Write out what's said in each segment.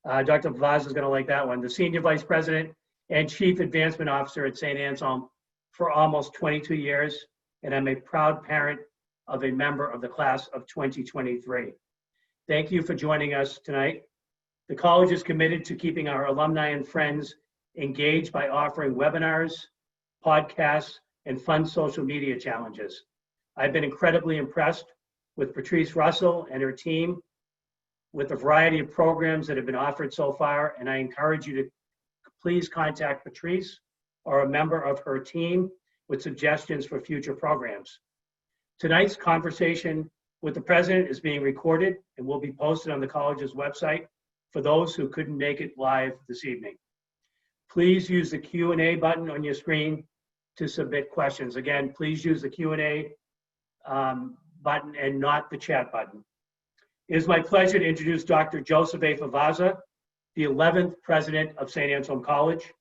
Dr. Favazza is going to like that one. The Senior Vice President and Chief Advancement Officer at Saint Anselm for almost 22 years, and I'm a proud parent of a member of the class of 2023. Thank you for joining us tonight. The college is committed to keeping our alumni and friends engaged by offering webinars, podcasts, and fun social media challenges. I've been incredibly impressed with Patrice Russell and her team with the variety of programs that have been offered so far, and I encourage you to please contact Patrice or a member of her team with suggestions for future programs. Tonight's conversation with the president is being recorded and will be posted on the college's website for those who couldn't make it live this evening. Please use the Q&A button on your screen to submit questions. Again, please use the Q&A button and not the chat button. It is my pleasure to introduce Dr. Joseph A. Favazza, the 11th president of Saint Anselm College.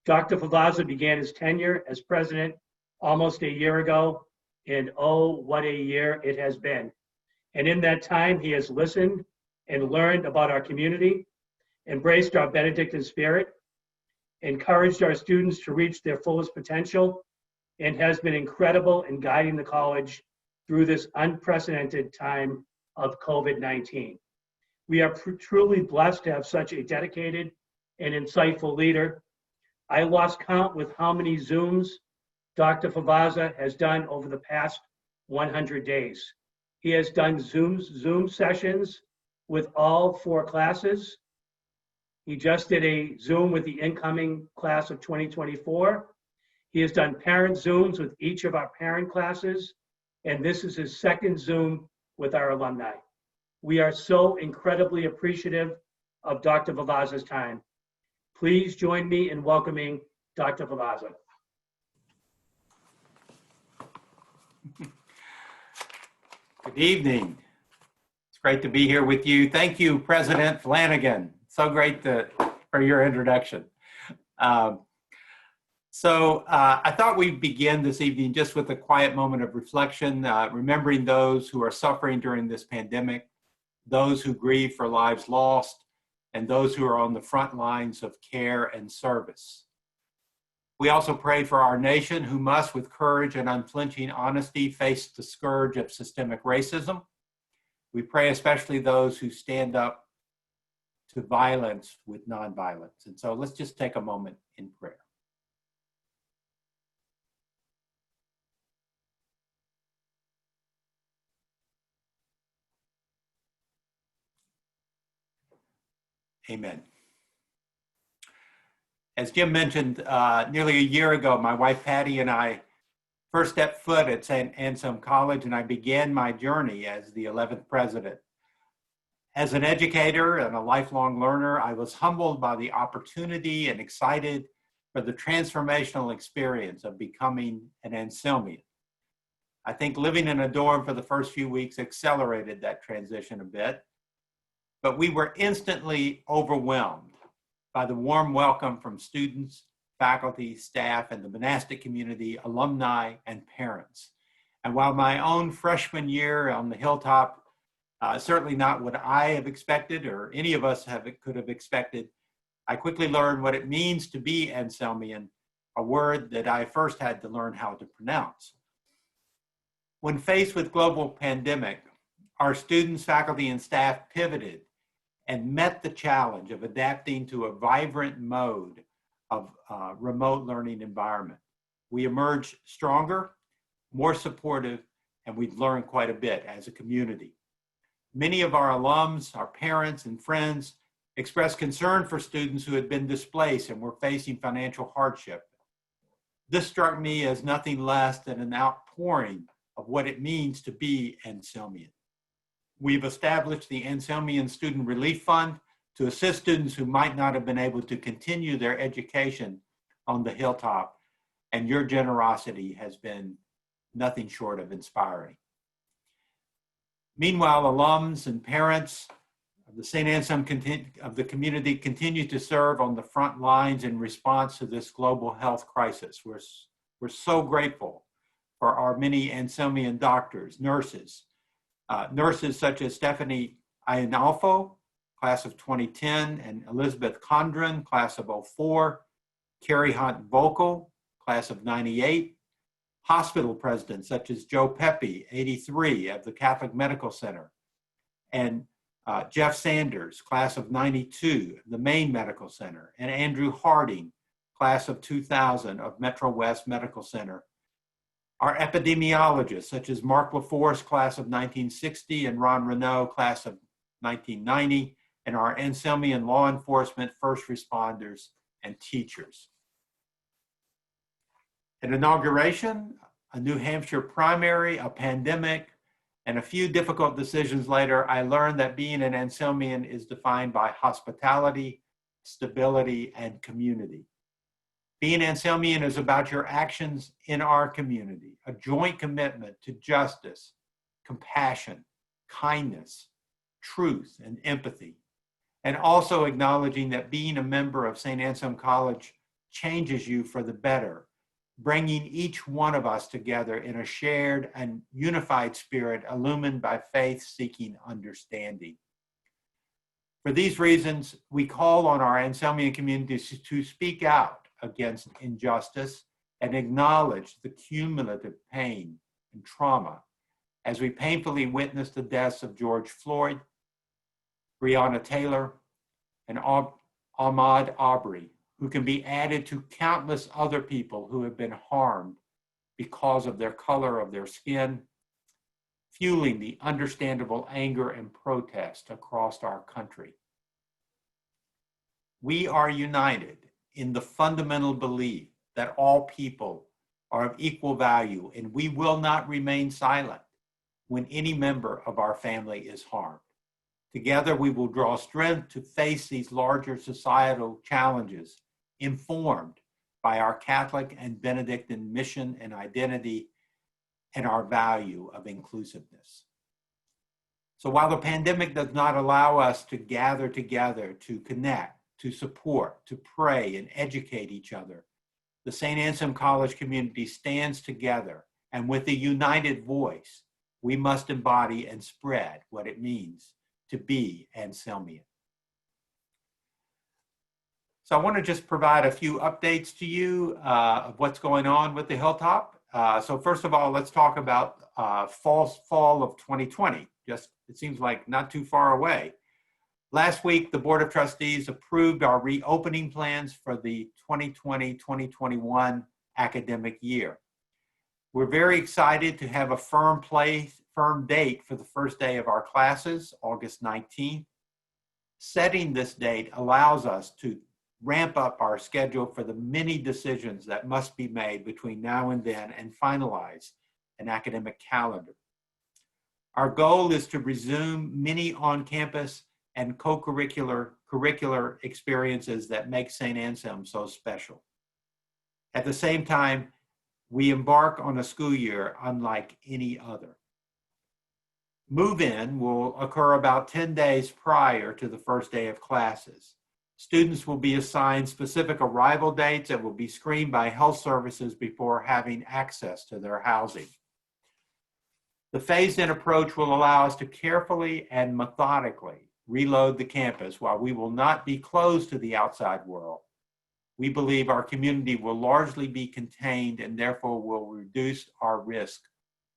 Dr. Favazza began his tenure as president almost a year ago, and oh, what a year it has been. And in that time, he has listened and learned about our community, embraced our Benedictine spirit, encouraged our students to reach their fullest potential, and has been incredible in guiding the college through this unprecedented time of COVID-19. We are truly blessed to have such a dedicated and insightful leader. I lost count with how many Zooms Dr. Favazza has done over the past 100 days. He has done Zoom sessions with all 4 classes. He just did a Zoom with the incoming class of 2024. He has done parent Zooms with each of our parent classes, and this is his second Zoom with our alumni. We are so incredibly appreciative of Dr. Favazza's time. Please join me in welcoming Dr. Favazza. Good evening. It's great to be here with you. Thank you, President Flanagan. So great for your introduction. I thought we'd begin this evening just with a quiet moment of reflection, remembering those who are suffering during this pandemic, those who grieve for lives lost, and those who are on the front lines of care and service. We also pray for our nation, who must, with courage and unflinching honesty, face the scourge of systemic racism. We pray especially those who stand up to violence with nonviolence. And so let's just take a moment in prayer. Amen. As Jim mentioned, nearly a year ago, my wife Patty and I first stepped foot at Saint Anselm College, and I began my journey as the 11th president. As an educator and a lifelong learner, I was humbled by the opportunity and excited for the transformational experience of becoming an Anselmian. I think living in a dorm for the first few weeks accelerated that transition a bit, but we were instantly overwhelmed by the warm welcome from students, faculty, staff, and the monastic community, alumni, and parents. And while my own freshman year on the hilltop, certainly not what I have expected or any of us could have expected, I quickly learned what it means to be Anselmian, a word that I first had to learn how to pronounce. When faced with global pandemic, our students, faculty, and staff pivoted and met the challenge of adapting to a vibrant mode of remote learning environment. We emerged stronger, more supportive, and we've learned quite a bit as a community. Many of our alums, our parents, and friends expressed concern for students who had been displaced and were facing financial hardship. This struck me as nothing less than an outpouring of what it means to be Anselmian. We've established the Anselmian Student Relief Fund to assist students who might not have been able to continue their education on the hilltop, and your generosity has been nothing short of inspiring. Meanwhile, alums and parents of the St. Anselm of the community continue to serve on the front lines in response to this global health crisis. We're so grateful for our many Anselmian doctors, nurses such as Stephanie Ianalfo, class of 2010, and Elizabeth Condren, class of 04, Carrie Hunt Vocal, class of 98, hospital presidents such as Joe Pepe, 83, of the Catholic Medical Center, and Jeff Sanders, class of 92, the Maine Medical Center, and Andrew Harding, class of 2000 of Metro West Medical Center. Our epidemiologists, such as Mark LaForce, class of 1960, and Ron Renault, class of 1990, and our Anselmian law enforcement, first responders, and teachers. An inauguration, a New Hampshire primary, a pandemic, and a few difficult decisions later, I learned that being an Anselmian is defined by hospitality, stability, and community. Being Anselmian is about your actions in our community, a joint commitment to justice, compassion, kindness, truth, and empathy, and also acknowledging that being a member of Saint Anselm College changes you for the better, bringing each one of us together in a shared and unified spirit illumined by faith-seeking understanding. For these reasons, we call on our Anselmian communities to speak out against injustice and acknowledge the cumulative pain and trauma as we painfully witness the deaths of George Floyd, Breonna Taylor, and Ahmaud Arbery, who can be added to countless other people who have been harmed because of their color of their skin, fueling the understandable anger and protest across our country. We are united in the fundamental belief that all people are of equal value, and we will not remain silent when any member of our family is harmed. Together, we will draw strength to face these larger societal challenges, informed by our Catholic and Benedictine mission and identity and our value of inclusiveness. So while the pandemic does not allow us to gather together to connect, to support, to pray, and educate each other, the Saint Anselm College community stands together, and with a united voice, we must embody and spread what it means to be Anselmian. So I want to just provide a few updates to you of what's going on with the Hilltop. So first of all, let's talk about fall of 2020. It seems like not too far away. Last week, the Board of Trustees approved our reopening plans for the 2020-2021 academic year. We're very excited to have a firm date for the first day of our classes, August 19th. Setting this date allows us to ramp up our schedule for the many decisions that must be made between now and then and finalize an academic calendar. Our goal is to resume many on-campus and curricular experiences that make St. Anselm so special. At the same time, we embark on a school year unlike any other. Move-in will occur about 10 days prior to the first day of classes. Students will be assigned specific arrival dates that will be screened by health services before having access to their housing. The phased-in approach will allow us to carefully and methodically reload the campus while we will not be closed to the outside world. We believe our community will largely be contained and therefore will reduce our risk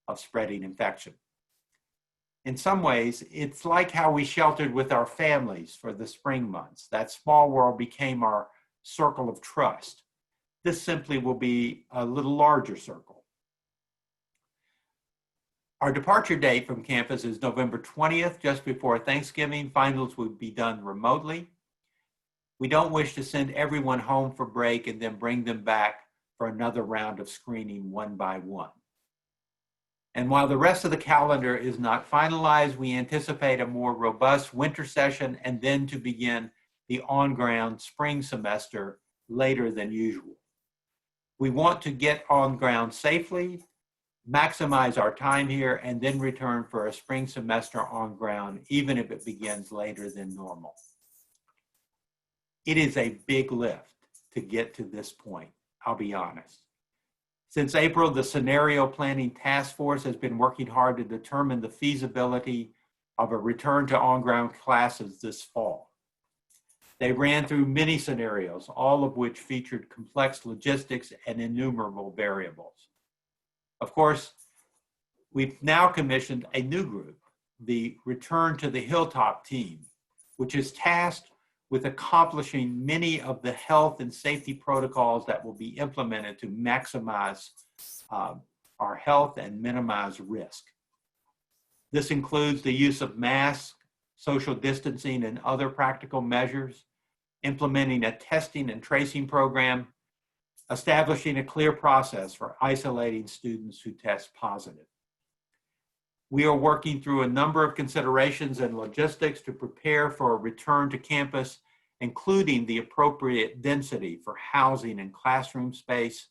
of spreading infection. In some ways, it's like how we sheltered with our families for the spring months. That small world became our circle of trust. This simply will be a little larger circle. Our departure date from campus is November 20th, just before Thanksgiving. Finals will be done remotely. We don't wish to send everyone home for break and then bring them back for another round of screening one by one. And while the rest of the calendar is not finalized, we anticipate a more robust winter session and then to begin the on-ground spring semester later than usual. We want to get on ground safely, maximize our time here, and then return for a spring semester on ground, even if it begins later than normal. It is a big lift to get to this point, I'll be honest. Since April, the Scenario Planning Task Force has been working hard to determine the feasibility of a return to on-ground classes this fall. They ran through many scenarios, all of which featured complex logistics and innumerable variables. Of course, we've now commissioned a new group, the Return to the Hilltop team, which is tasked with accomplishing many of the health and safety protocols that will be implemented to maximize our health and minimize risk. This includes the use of masks, social distancing, and other practical measures, implementing a testing and tracing program, establishing a clear process for isolating students who test positive. We are working through a number of considerations and logistics to prepare for a return to campus, including the appropriate density for housing and classroom space,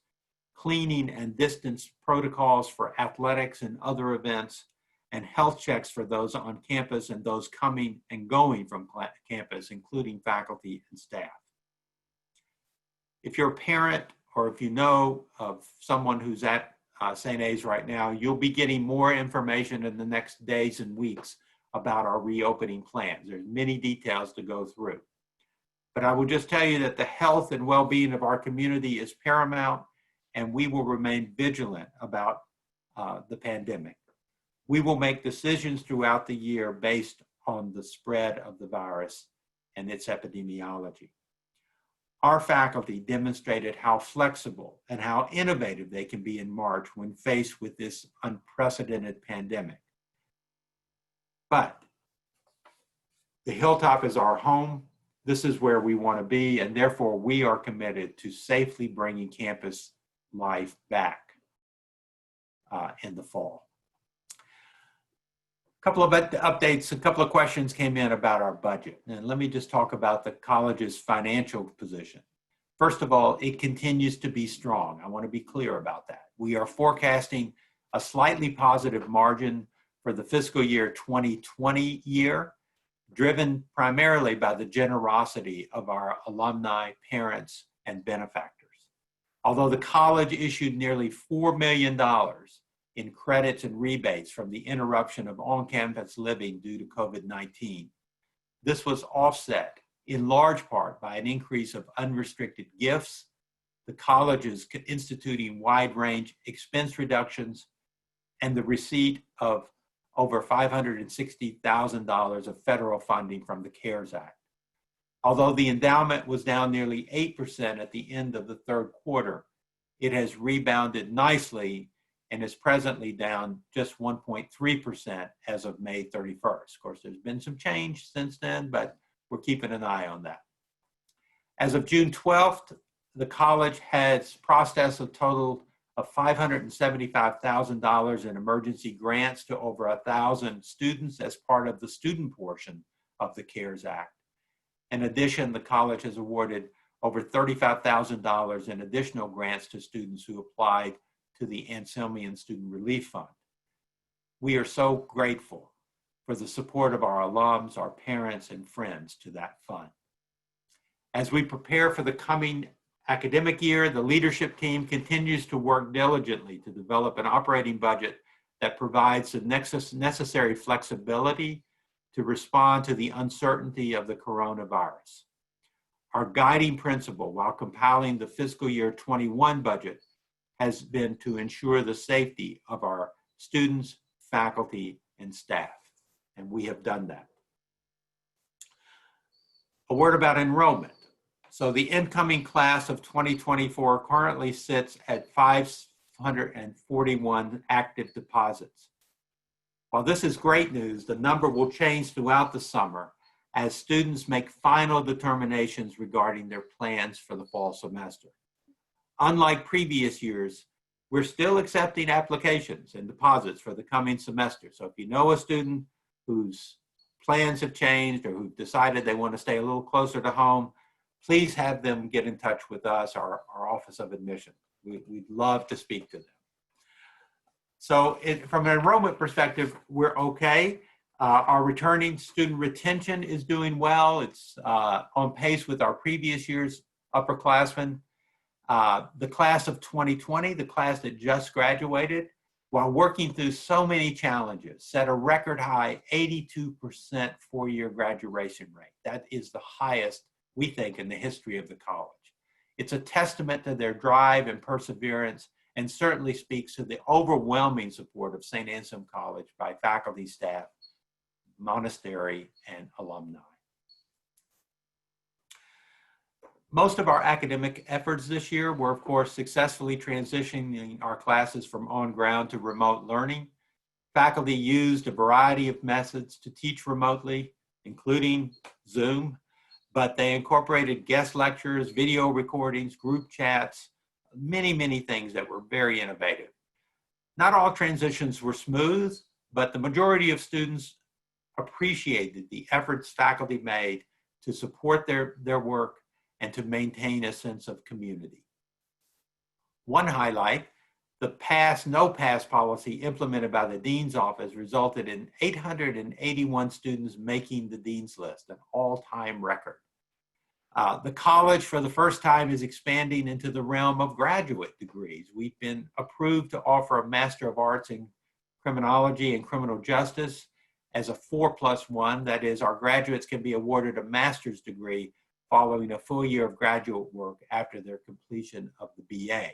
cleaning and distance protocols for athletics and other events, and health checks for those on campus and those coming and going from campus, including faculty and staff. If you're a parent or if you know of someone who's at St. A's right now, you'll be getting more information in the next days and weeks about our reopening plans. There's many details to go through. But I will just tell you that the health and well-being of our community is paramount, and we will remain vigilant about the pandemic. We will make decisions throughout the year based on the spread of the virus and its epidemiology. Our faculty demonstrated how flexible and how innovative they can be in March when faced with this unprecedented pandemic. But the Hilltop is our home. This is where we want to be, and therefore we are committed to safely bringing campus life back in the fall. A couple of updates, a couple of questions came in about our budget. And let me just talk about the college's financial position. First of all, it continues to be strong. I want to be clear about that. We are forecasting a slightly positive margin for the fiscal year 2020 year, driven primarily by the generosity of our alumni, parents, and benefactors. Although the college issued nearly $4 million in credits and rebates from the interruption of on-campus living due to COVID-19. This was offset in large part by an increase of unrestricted gifts, the colleges instituting wide-range expense reductions, and the receipt of over $560,000 of federal funding from the CARES Act. Although the endowment was down nearly 8% at the end of the third quarter, it has rebounded nicely and is presently down just 1.3% as of May 31st. Of course, there's been some change since then, but we're keeping an eye on that. As of June 12th, the college has processed a total of $575,000 in emergency grants to over 1,000 students as part of the student portion of the CARES Act. In addition, the college has awarded over $35,000 in additional grants to students who applied to the Anselmian Student Relief Fund. We are so grateful for the support of our alums, our parents, and friends to that fund. As we prepare for the coming academic year, the leadership team continues to work diligently to develop an operating budget that provides the necessary flexibility to respond to the uncertainty of the coronavirus. Our guiding principle while compiling the fiscal year 21 budget has been to ensure the safety of our students, faculty, and staff, and we have done that. A word about enrollment. So the incoming class of 2024 currently sits at 541 active deposits. While this is great news, the number will change throughout the summer as students make final determinations regarding their plans for the fall semester. Unlike previous years, we're still accepting applications and deposits for the coming semester. So if you know a student whose plans have changed or who've decided they want to stay a little closer to home, please have them get in touch with us, our Office of Admission. We'd love to speak to them. So from an enrollment perspective, we're okay. Our returning student retention is doing well. It's on pace with our previous year's upperclassmen. The class of 2020, the class that just graduated, while working through so many challenges, set a record high 82% four-year graduation rate. That is the highest, we think, in the history of the college. It's a testament to their drive and perseverance, and certainly speaks to the overwhelming support of Saint Anselm College by faculty, staff, monastery, and alumni. Most of our academic efforts this year were, of course, successfully transitioning our classes from on-ground to remote learning. Faculty used a variety of methods to teach remotely, including Zoom, but they incorporated guest lectures, video recordings, group chats, many things that were very innovative. Not all transitions were smooth, but the majority of students appreciated the efforts faculty made to support their work and to maintain a sense of community. One highlight, the pass, no pass policy implemented by the Dean's Office resulted in 881 students making the Dean's List, an all-time record. The college, for the first time, is expanding into the realm of graduate degrees. We've been approved to offer a Master of Arts in Criminology and Criminal Justice as a 4+1. That is, our graduates can be awarded a master's degree following a full year of graduate work after their completion of the BA.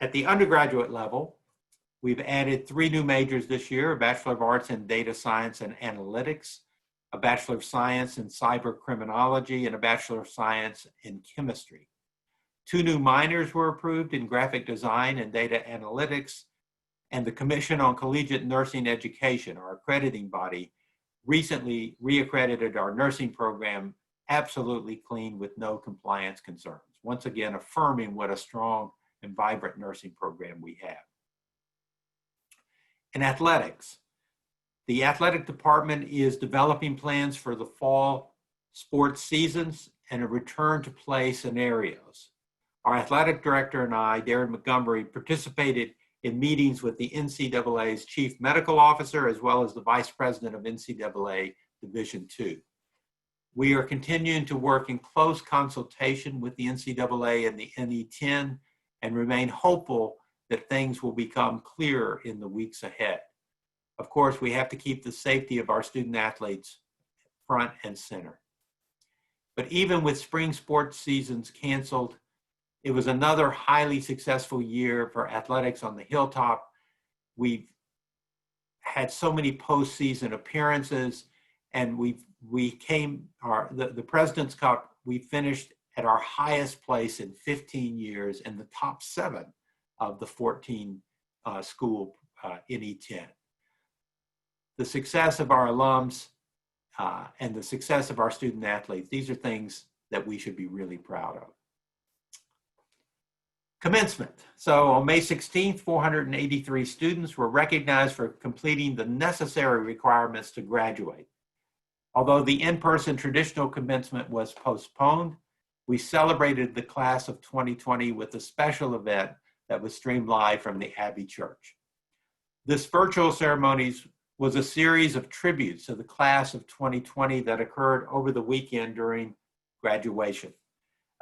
At the undergraduate level, we've added 3 new majors this year: a Bachelor of Arts in Data Science and Analytics, a Bachelor of Science in Cyber Criminology, and a Bachelor of Science in Chemistry. 2 new minors were approved in Graphic Design and Data Analytics, and the Commission on Collegiate Nursing Education, our accrediting body, recently reaccredited our nursing program absolutely clean with no compliance concerns. Once again, affirming what a strong and vibrant nursing program we have. In athletics, the athletic department is developing plans for the fall sports seasons and a return to play scenarios. Our athletic director and I, Darren Montgomery, participated in meetings with the NCAA's chief medical officer as well as the vice president of NCAA Division II. We are continuing to work in close consultation with the NCAA and the NE10 and remain hopeful that things will become clearer in the weeks ahead. Of course, we have to keep the safety of our student athletes front and center. But even with spring sports seasons canceled, it was another highly successful year for athletics on the Hilltop. We've had so many postseason appearances, and the President's Cup, we finished at our highest place in 15 years in the top 7 of the 14 school NE10. The success of our alums and the success of our student athletes, these are things that we should be really proud of. Commencement. So on May 16th, 483 students were recognized for completing the necessary requirements to graduate. Although the in-person traditional commencement was postponed, we celebrated the class of 2020 with a special event that was streamed live from the Abbey Church. This virtual ceremonies was a series of tributes to the class of 2020 that occurred over the weekend during graduation.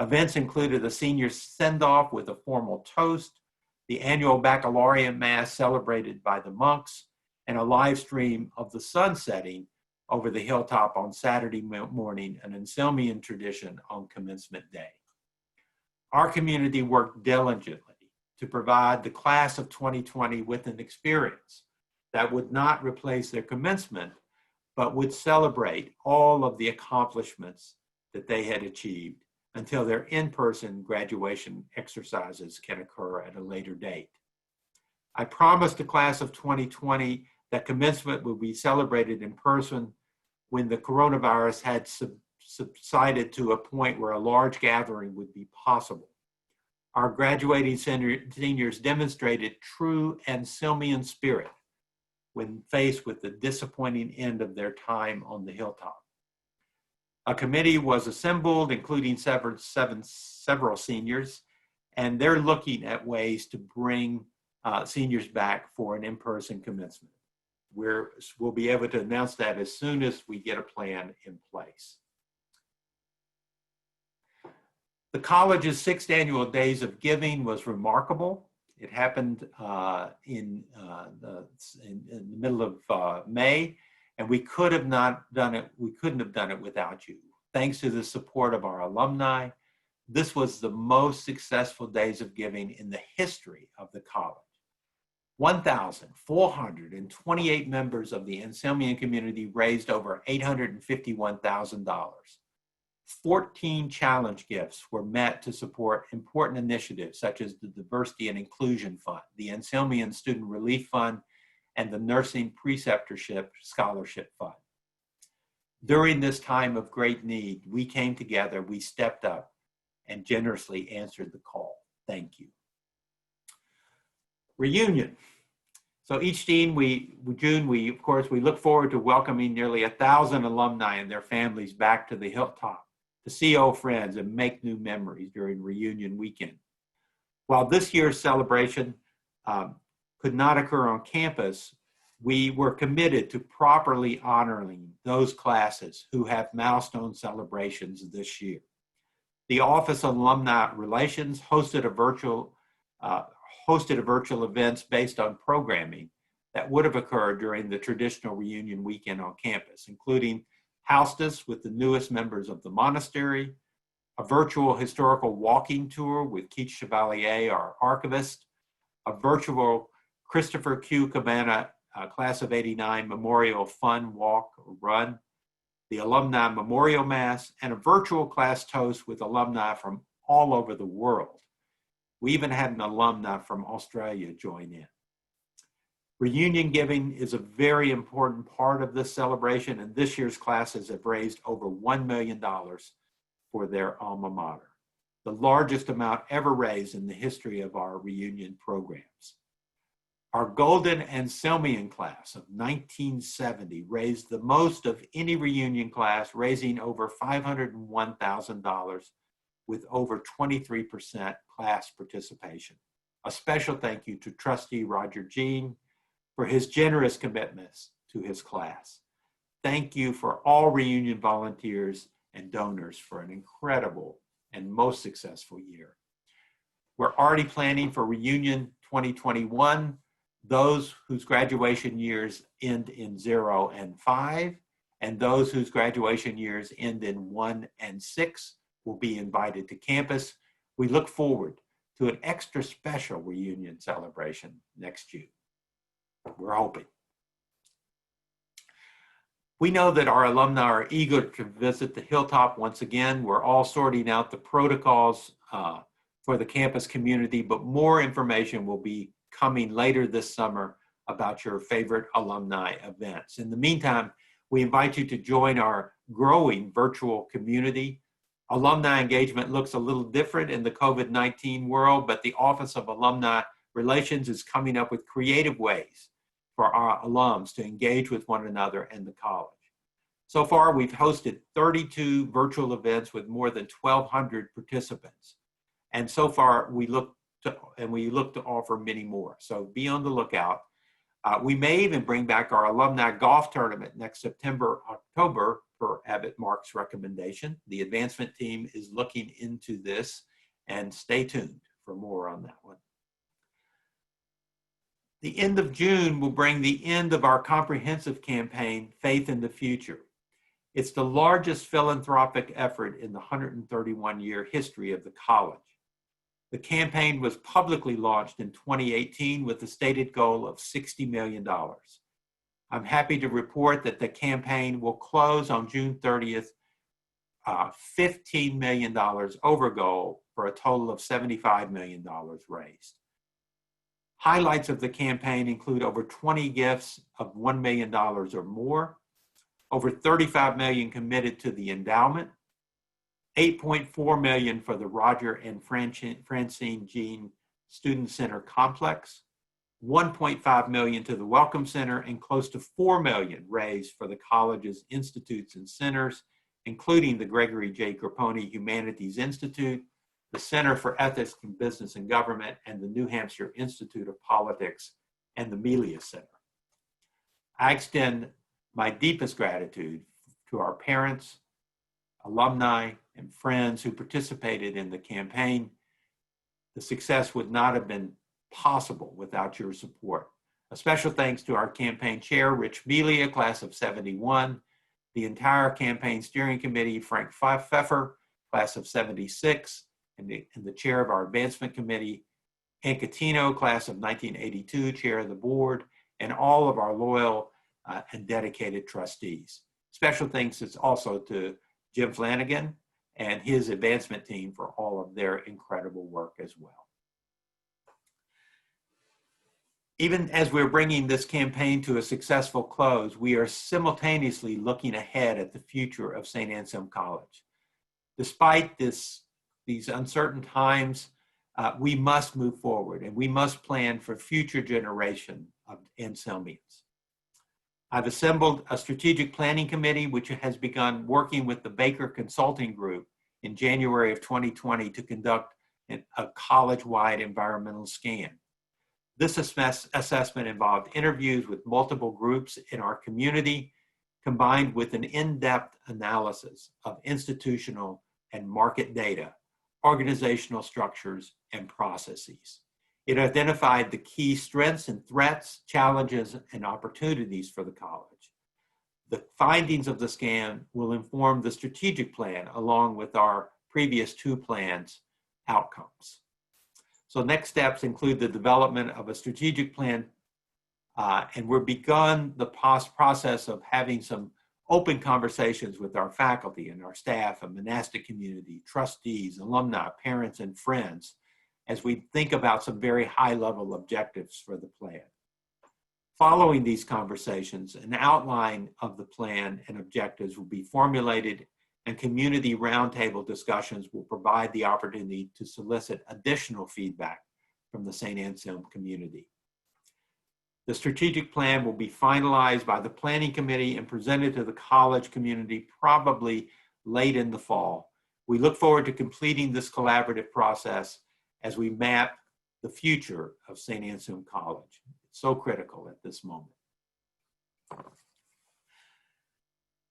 Events included a senior send-off with a formal toast, the annual baccalaureate mass celebrated by the monks, and a live stream of the sun setting over the Hilltop on Saturday morning, an Anselmian tradition on commencement day. Our community worked diligently to provide the class of 2020 with an experience that would not replace their commencement, but would celebrate all of the accomplishments that they had achieved until their in-person graduation exercises can occur at a later date. I promised the class of 2020 that commencement would be celebrated in person when the coronavirus had subsided to a point where a large gathering would be possible. Our graduating seniors demonstrated true Anselmian spirit when faced with the disappointing end of their time on the Hilltop. A committee was assembled, including several seniors, and they're looking at ways to bring seniors back for an in-person commencement. We'll be able to announce that as soon as we get a plan in place. The college's 6th annual Days of Giving was remarkable. It happened in the middle of May, and we could have not done it. We couldn't have done it without you. Thanks to the support of our alumni, this was the most successful days of giving in the history of the college. 1,428 members of the Anselmian community raised over $851,000. 14 challenge gifts were met to support important initiatives such as the Diversity and Inclusion Fund, the Anselmian Student Relief Fund, and the Nursing Preceptorship Scholarship Fund. During this time of great need, we came together, we stepped up, and generously answered the call. Thank you. Reunion. So each June, we look forward to welcoming nearly 1,000 alumni and their families back to the hilltop to see old friends and make new memories during reunion weekend. While this year's celebration could not occur on campus, we were committed to properly honoring those classes who have milestone celebrations this year. The Office of Alumni Relations hosted a virtual events based on programming that would have occurred during the traditional reunion weekend on campus, including hostess with the newest members of the monastery, a virtual historical walking tour with Keith Chevalier, our archivist, a virtual Christopher Q. Cabana Class of '89 Memorial Fun Walk or Run, the Alumni Memorial Mass, and a virtual class toast with alumni from all over the world. We even had an alumni from Australia join in. Reunion giving is a very important part of this celebration, and this year's classes have raised over $1 million for their alma mater, the largest amount ever raised in the history of our reunion programs. Our Golden Anselmian class of 1970 raised the most of any reunion class, raising over $501,000 with over 23% class participation. A special thank you to Trustee Roger Jean for his generous commitments to his class. Thank you for all reunion volunteers and donors for an incredible and most successful year. We're already planning for reunion 2021. Those whose graduation years end in 0 and 5, and those whose graduation years end in 1 and 6 will be invited to campus. We look forward to an extra special reunion celebration next June. We're hoping. We know that our alumni are eager to visit the Hilltop once again. We're all sorting out the protocols for the campus community, but more information will be coming later this summer about your favorite alumni events. In the meantime, we invite you to join our growing virtual community. Alumni engagement looks a little different in the COVID-19 world, but the Office of Alumni Relations is coming up with creative ways for our alums to engage with one another and the college. So far, we've hosted 32 virtual events with more than 1,200 participants. And so far, we look to offer many more. So be on the lookout. We may even bring back our alumni golf tournament next September, October, per Abbott Mark's recommendation. The advancement team is looking into this, and stay tuned for more on that one. The end of June will bring the end of our comprehensive campaign, Faith in the Future. It's the largest philanthropic effort in the 131-year history of the college. The campaign was publicly launched in 2018 with the stated goal of $60 million. I'm happy to report that the campaign will close on June 30th, $15 million over goal for a total of $75 million raised. Highlights of the campaign include over 20 gifts of $1 million or more, over $35 million committed to the endowment, $8.4 million for the Roger and Francine Jean Student Center Complex, $1.5 million to the Welcome Center, and close to $4 million raised for the college's institutes and centers, including the Gregory J. Grapponi Humanities Institute, the Center for Ethics in Business and Government, and the New Hampshire Institute of Politics, and the Melia Center. I extend my deepest gratitude to our parents, alumni, and friends who participated in the campaign. The success would not have been possible without your support. A special thanks to our campaign chair, Rich Melia, class of 71, the entire campaign steering committee, Frank Pfeffer, class of 76, and the chair of our advancement committee, Ann Catino, class of 1982, chair of the board, and all of our loyal and dedicated trustees. Special thanks is also to Jim Flanagan and his advancement team for all of their incredible work as well. Even as we're bringing this campaign to a successful close, we are simultaneously looking ahead at the future of Saint Anselm College. Despite these uncertain times, we must move forward and we must plan for future generation of Anselmians. I've assembled a strategic planning committee which has begun working with the Baker Consulting Group in January of 2020 to conduct a college-wide environmental scan. This assessment involved interviews with multiple groups in our community, combined with an in-depth analysis of institutional and market data, organizational structures, and processes. It identified the key strengths and threats, challenges, and opportunities for the college. The findings of the scan will inform the strategic plan along with our previous 2 plans' outcomes. So next steps include the development of a strategic plan, and we've begun the process of having some open conversations with our faculty and our staff and monastic community, trustees, alumni, parents, and friends as we think about some very high-level objectives for the plan. Following these conversations, an outline of the plan and objectives will be formulated, and community roundtable discussions will provide the opportunity to solicit additional feedback from the Saint Anselm community. The strategic plan will be finalized by the planning committee and presented to the college community probably late in the fall. We look forward to completing this collaborative process as we map the future of Saint Anselm College. It's so critical at this moment.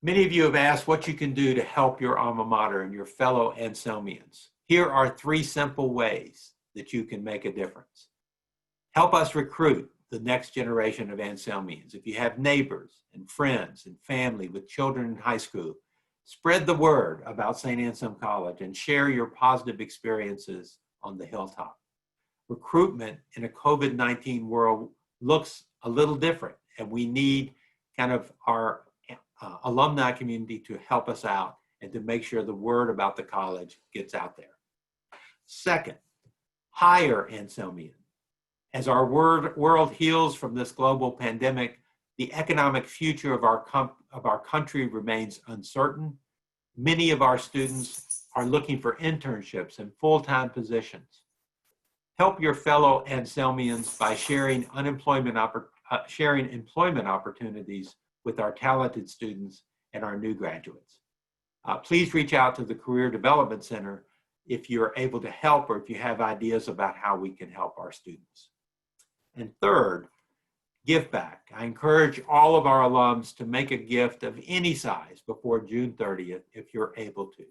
Many of you have asked what you can do to help your alma mater and your fellow Anselmians. Here are 3 simple ways that you can make a difference. Help us recruit the next generation of Anselmians. If you have neighbors and friends and family with children in high school, spread the word about Saint Anselm College and share your positive experiences on the hilltop. Recruitment in a COVID-19 world looks a little different, and we need kind of our alumni community to help us out and to make sure the word about the college gets out there. Second, hire Anselmians. As our world heals from this global pandemic, the economic future of our country remains uncertain. Many of our students are looking for internships and full-time positions. Help your fellow Anselmians by sharing employment opportunities with our talented students and our new graduates. Please reach out to the Career Development Center if you're able to help or if you have ideas about how we can help our students. And third, give back. I encourage all of our alums to make a gift of any size before June 30th if you're able to.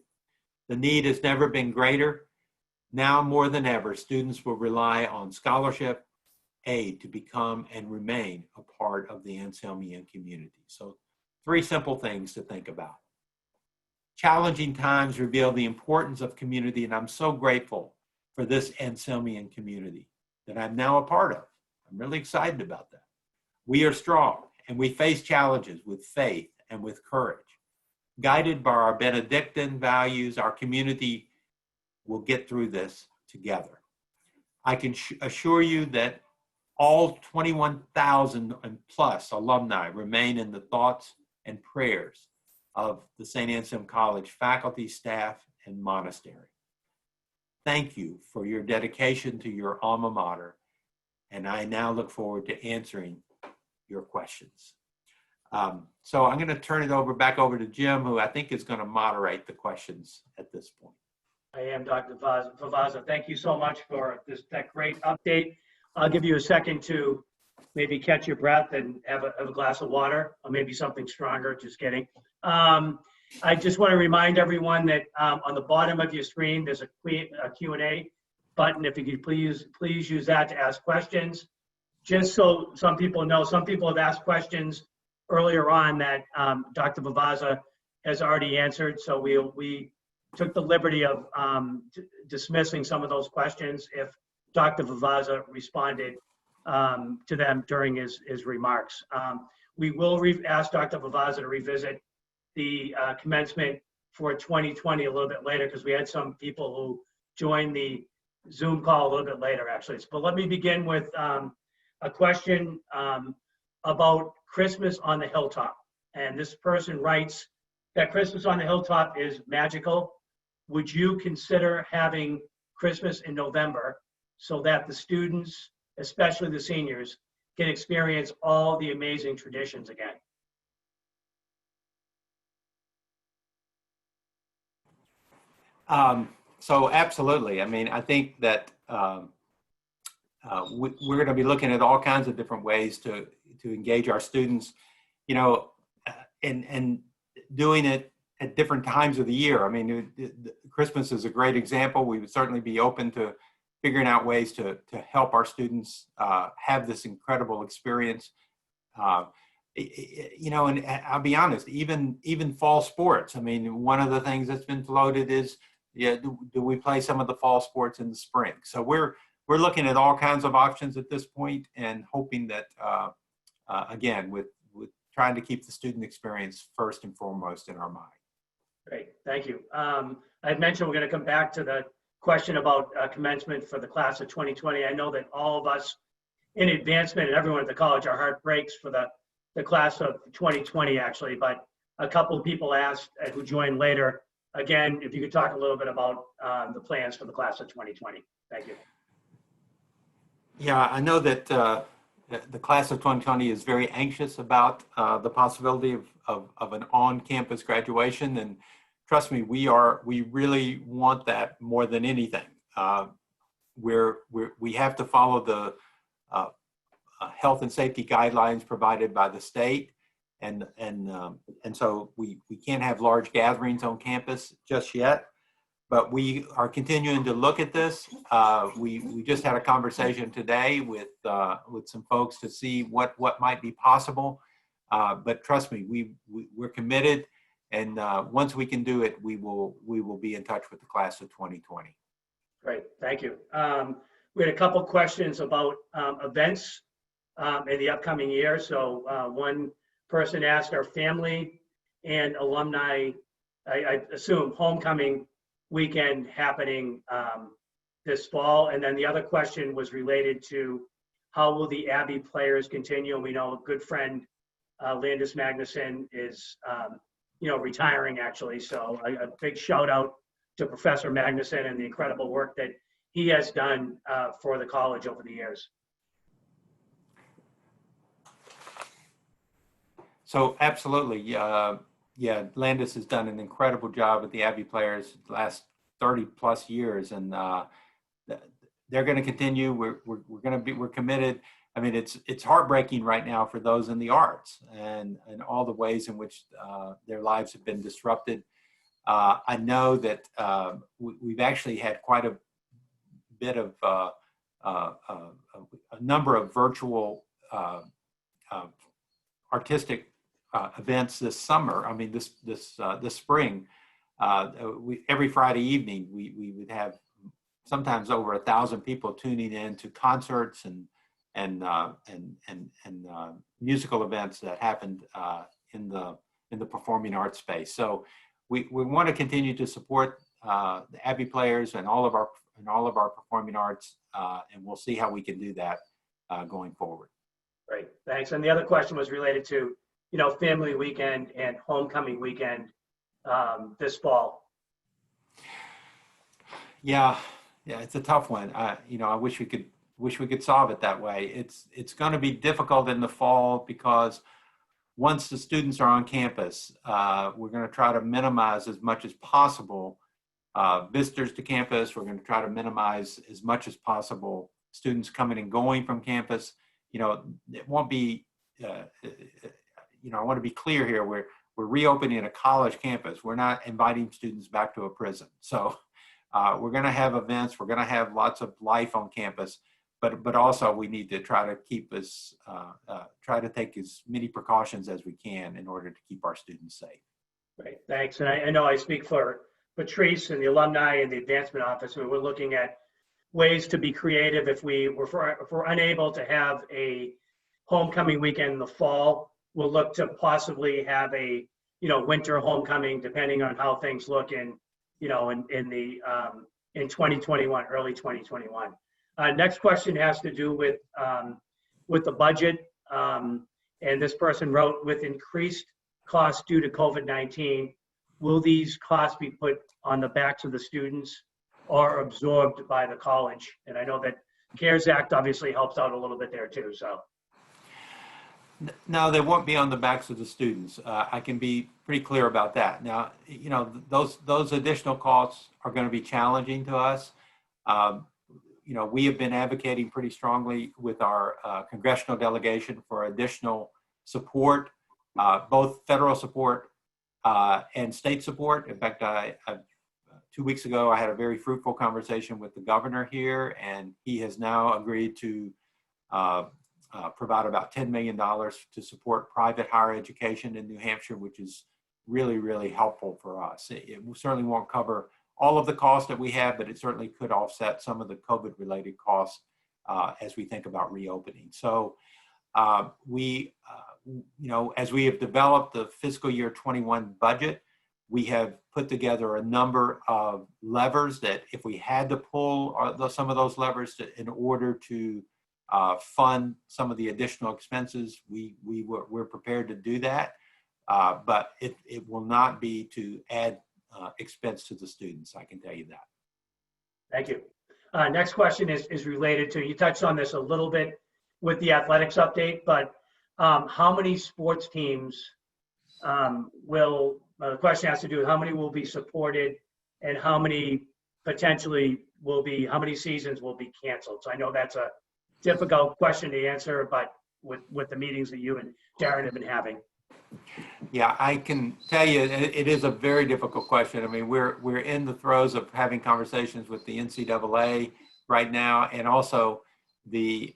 The need has never been greater. Now more than ever, students will rely on scholarship, aid to become and remain a part of the Anselmian community. So 3 simple things to think about. Challenging times reveal the importance of community, and I'm so grateful for this Anselmian community that I'm now a part of. I'm really excited about that. We are strong, and we face challenges with faith and with courage. Guided by our Benedictine values, our community will get through this together. I can assure you that all 21,000 and plus alumni remain in the thoughts and prayers of the Saint Anselm College faculty, staff, and monastery. Thank you for your dedication to your alma mater, and I now look forward to answering your questions. So I'm going to turn it back over to Jim, who I think is going to moderate the questions at this point. I am Dr. Favazza. Thank you so much for that great update. I'll give you a second to maybe catch your breath and have a glass of water, or maybe something stronger, just kidding. I just want to remind everyone that on the bottom of your screen, there's a Q&A button. If you could please use that to ask questions. Just so some people know, some people have asked questions earlier on that Dr. Favazza has already answered. So we took the liberty of dismissing some of those questions if Dr. Favazza responded to them during his remarks. We will ask Dr. Favazza to revisit the commencement for 2020 a little bit later, because we had some people who joined the Zoom call a little bit later, actually. But let me begin with a question about Christmas on the Hilltop. And this person writes that Christmas on the Hilltop is magical. Would you consider having Christmas in November so that the students, especially the seniors, can experience all the amazing traditions again? So absolutely. I mean, I think that we're going to be looking at all kinds of different ways to engage our students, you know, and doing it at different times of the year. I mean, Christmas is a great example. We would certainly be open to figuring out ways to help our students have this incredible experience. You know, and I'll be honest, even fall sports. I mean, one of the things that's been floated is, yeah, do we play some of the fall sports in the spring? So we're looking at all kinds of options at this point, and hoping that again, with trying to keep the student experience first and foremost in our mind. Great, thank you. I mentioned we're going to come back to the question about commencement for the class of 2020. I know that all of us in advancement and everyone at the college, our heart breaks for the class of 2020, actually, but a couple of people asked who joined later. Again, if you could talk a little bit about the plans for the class of 2020. Thank you. Yeah, I know that the class of 2020 is very anxious about the possibility of an on-campus graduation, and trust me, we really want that more than anything. We have to follow the health and safety guidelines provided by the state. And so we can't have large gatherings on campus just yet, but we are continuing to look at this. We just had a conversation today with some folks to see what might be possible. But trust me, we're committed, and once we can do it, we will be in touch with the class of 2020. Great, thank you. We had a couple questions about events in the upcoming year. So one person asked, our family and alumni, I assume, homecoming weekend happening this fall. And then the other question was related to how will the Abbey players continue? And we know a good friend, Landis Magnuson, is retiring, actually. So a big shout out to Professor Magnuson and the incredible work that he has done for the college over the years. So absolutely, yeah, Landis has done an incredible job with the Abbey players the last 30 plus years, and they're going to continue. We're committed. I mean, it's heartbreaking right now for those in the arts and all the ways in which their lives have been disrupted. I know that we've actually had quite a bit of a number of virtual artistic events this summer. I mean, this spring. Every Friday evening, we would have sometimes over 1,000 people tuning in to concerts and musical events that happened in the performing arts space. So we want to continue to support the Abbey players and all of our performing arts, and we'll see how we can do that going forward. Great, thanks. And the other question was related to family weekend and homecoming weekend this fall. Yeah, it's a tough one. I wish we could solve it that way. It's going to be difficult in the fall because once the students are on campus, we're going to try to minimize as much as possible visitors to campus. We're going to try to minimize as much as possible students coming and going from campus. It won't be. I want to be clear here. We're reopening a college campus. We're not inviting students back to a prison. So We're going to have events. We're going to have lots of life on campus, but also we need to try to try to take as many precautions as we can in order to keep our students safe. Great, thanks. And I know I speak for Patrice and the alumni and the advancement office. We're looking at ways to be creative if we're unable to have a homecoming weekend in the fall. We'll look to possibly have a winter homecoming, depending on how things look in 2021, early 2021. Next question has to do with the budget, and this person wrote, with increased costs due to COVID-19, will these costs be put on the backs of the students or absorbed by the college? And I know that CARES Act obviously helps out a little bit there too. So. No, they won't be on the backs of the students. I can be pretty clear about that. Now, those additional costs are going to be challenging to us. We have been advocating pretty strongly with our congressional delegation for additional support, both federal support and state support. In fact, 2 weeks ago, I had a very fruitful conversation with the governor here, and he has now agreed to provide about $10 million to support private higher education in New Hampshire, which is really, really helpful for us. It certainly won't cover all of the costs that we have, but it certainly could offset some of the COVID-related costs as we think about reopening. So as we have developed the fiscal year 21 budget, we have put together a number of levers that if we had to pull some of those levers in order to fund some of the additional expenses, we're prepared to do that, but it will not be to add expense to the students, I can tell you that. Thank you. Next question is related to, you touched on this a little bit with the athletics update, but how many sports teams the question has to do with how many will be supported and how many potentially how many seasons will be canceled? So I know that's a difficult question to answer, but with the meetings that you and Darren have been having. Yeah, I can tell you it is a very difficult question. I mean, we're in the throes of having conversations with the NCAA right now, and also the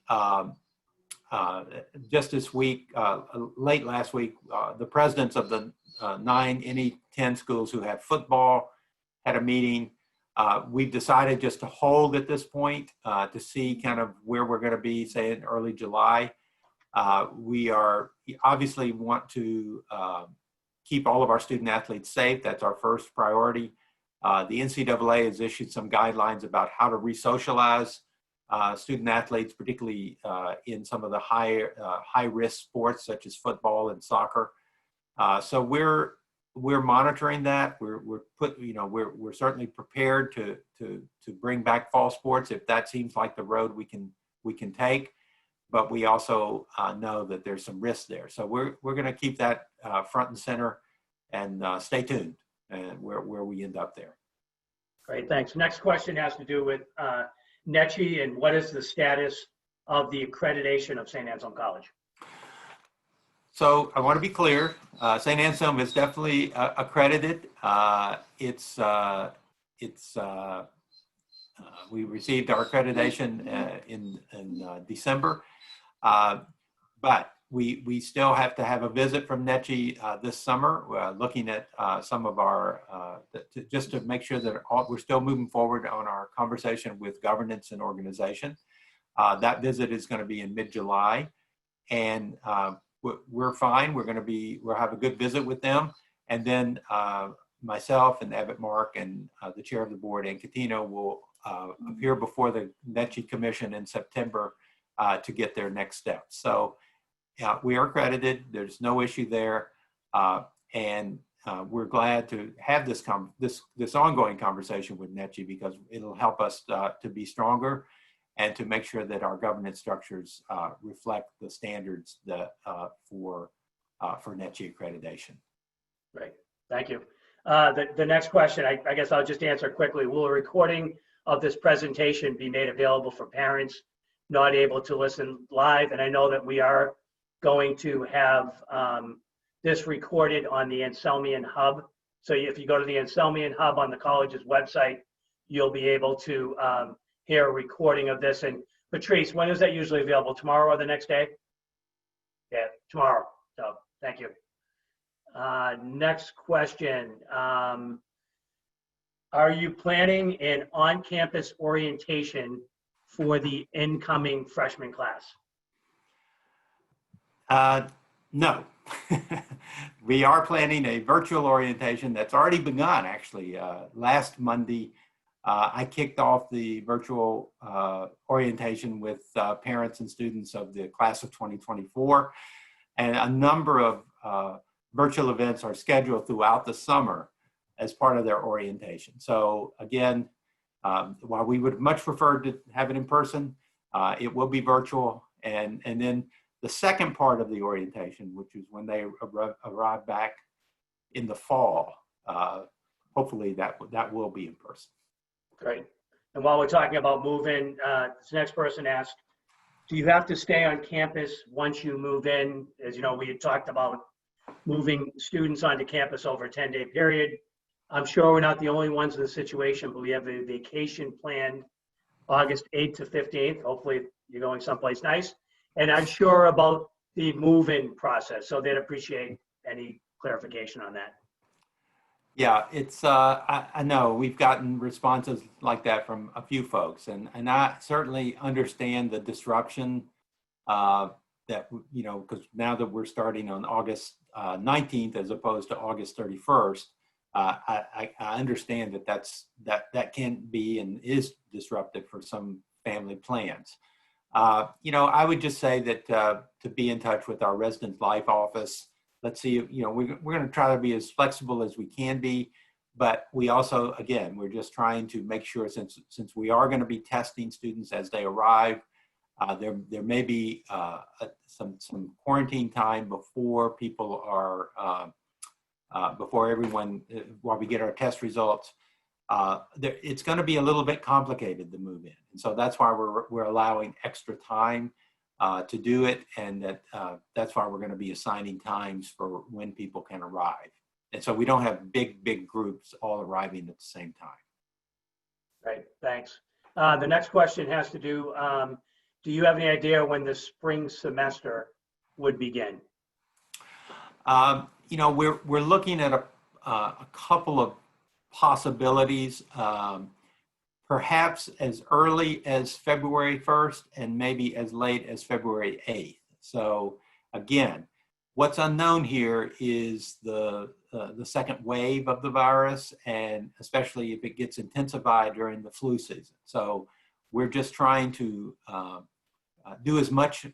just this week, late last week, the presidents of the 9 NE10 schools who have football had a meeting. We've decided just to hold at this point to see kind of where we're going to be, say in early July. We obviously want to keep all of our student athletes safe. That's our first priority. The NCAA has issued some guidelines about how to re-socialize student athletes, particularly in some of the high-risk sports such as football and soccer. So we're monitoring that. We're certainly prepared to bring back fall sports if that seems like the road we can take. But we also know that there's some risk there. So we're going to keep that front and center and stay tuned and where we end up there. Great, thanks. Next question has to do with NECHI and what is the status of the accreditation of Saint Anselm College? So I want to be clear, Saint Anselm is definitely accredited. We received our accreditation in December, but we still have to have a visit from NECHI this summer, looking at some of our, just to make sure that we're still moving forward on our conversation with governance and organization. That visit is going to be in mid-July, and we're fine. We'll have a good visit with them, and then myself and Abbott Mark and the chair of the board, Ann Catino, will appear before the NECHI Commission in September to get their next steps. So we are accredited. There's no issue there, and we're glad to have this ongoing conversation with NECHI because it'll help us to be stronger and to make sure that our governance structures reflect the standards that for NECHI accreditation. Great, thank you. The next question, I guess I'll just answer quickly. Will a recording of this presentation be made available for parents not able to listen live? And I know that we are going to have this recorded on the Anselmian Hub. So if you go to the Anselmian Hub on the college's website, you'll be able to hear a recording of this. And Patrice, when is that usually available? Tomorrow or the next day? Yeah, tomorrow. So thank you. Next question. Are you planning an on-campus orientation for the incoming freshman class? No. We are planning a virtual orientation that's already begun, actually. Last Monday, I kicked off the virtual orientation with parents and students of the class of 2024. And a number of virtual events are scheduled throughout the summer as part of their orientation. So again, while we would much prefer to have it in person, it will be virtual. And then the second part of the orientation, which is when they arrive back in the fall, hopefully that will be in person. Great. And while we're talking about moving, this next person asked, do you have to stay on campus once you move in? As you know, we had talked about moving students onto campus over a 10-day period. I'm sure we're not the only ones in the situation, but we have a vacation planned August 8th to 15th. Hopefully you're going someplace nice. And I'm sure about the move-in process, so they'd appreciate any clarification on that. Yeah, it's, I know we've gotten responses like that from a few folks, and I certainly understand the disruption that, you know, because now that we're starting on August 19th as opposed to August 31st, I understand that can be and is disruptive for some family plans. You know, I would just say that to be in touch with our resident life office. Let's see, you know, we're going to try to be as flexible as we can be, but we also, again, we're just trying to make sure since we are going to be testing students as they arrive, there may be some quarantine time before people are, before everyone, while we get our test results. It's going to be a little bit complicated to move in. And so that's why we're allowing extra time to do it. And that's why we're going to be assigning times for when people can arrive. And so we don't have big groups all arriving at the same time. Great, thanks. The next question has to do you have any idea when the spring semester would begin? You know, we're looking at a couple of possibilities, perhaps as early as February 1st and maybe as late as February 8th. So again, what's unknown here is the second wave of the virus, and especially if it gets intensified during the flu season. So we're just trying to do as much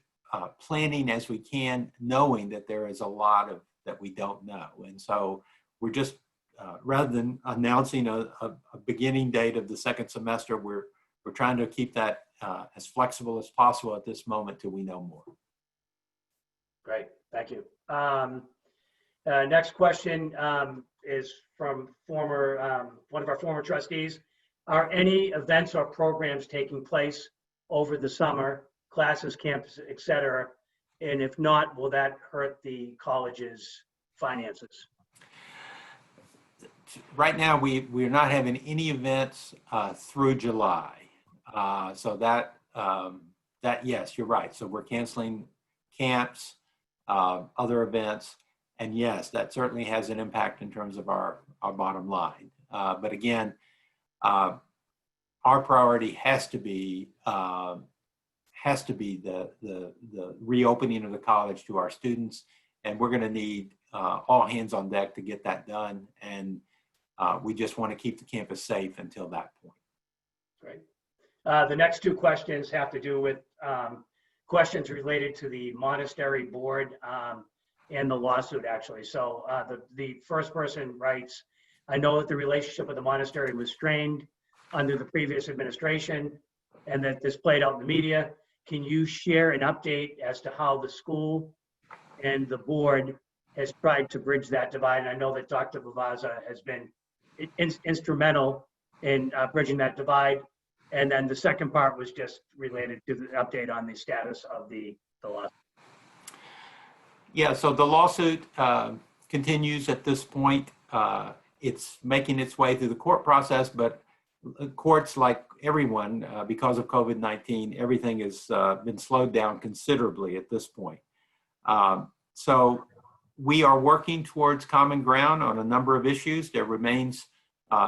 planning as we can, knowing that there is a lot that we don't know. And so we're just, rather than announcing a beginning date of the second semester, we're trying to keep that as flexible as possible at this moment till we know more. Great, thank you. Next question is from one of our former trustees. Are any events or programs taking place over the summer, classes, campus, et cetera? And if not, will that hurt the college's finances? Right now, we're not having any events through July. So that, yes, you're right. So we're canceling camps, other events, and yes, that certainly has an impact in terms of our bottom line. But again, our priority has to be the reopening of the college to our students, and we're going to need all hands on deck to get that done. And we just want to keep the campus safe until that point. Great. The next two questions have to do with questions related to the monastery board and the lawsuit, actually. So the first person writes, I know that the relationship with the monastery was strained under the previous administration and that this played out in the media. Can you share an update as to how the school and the board has tried to bridge that divide? And I know that Dr. Lavazza has been instrumental in bridging that divide. And then the second part was just related to the update on the status of the lawsuit. Yeah, so the lawsuit continues at this point. It's making its way through the court process, but courts, like everyone, because of COVID-19, everything has been slowed down considerably at this point. So we are working towards common ground on a number of issues. There remains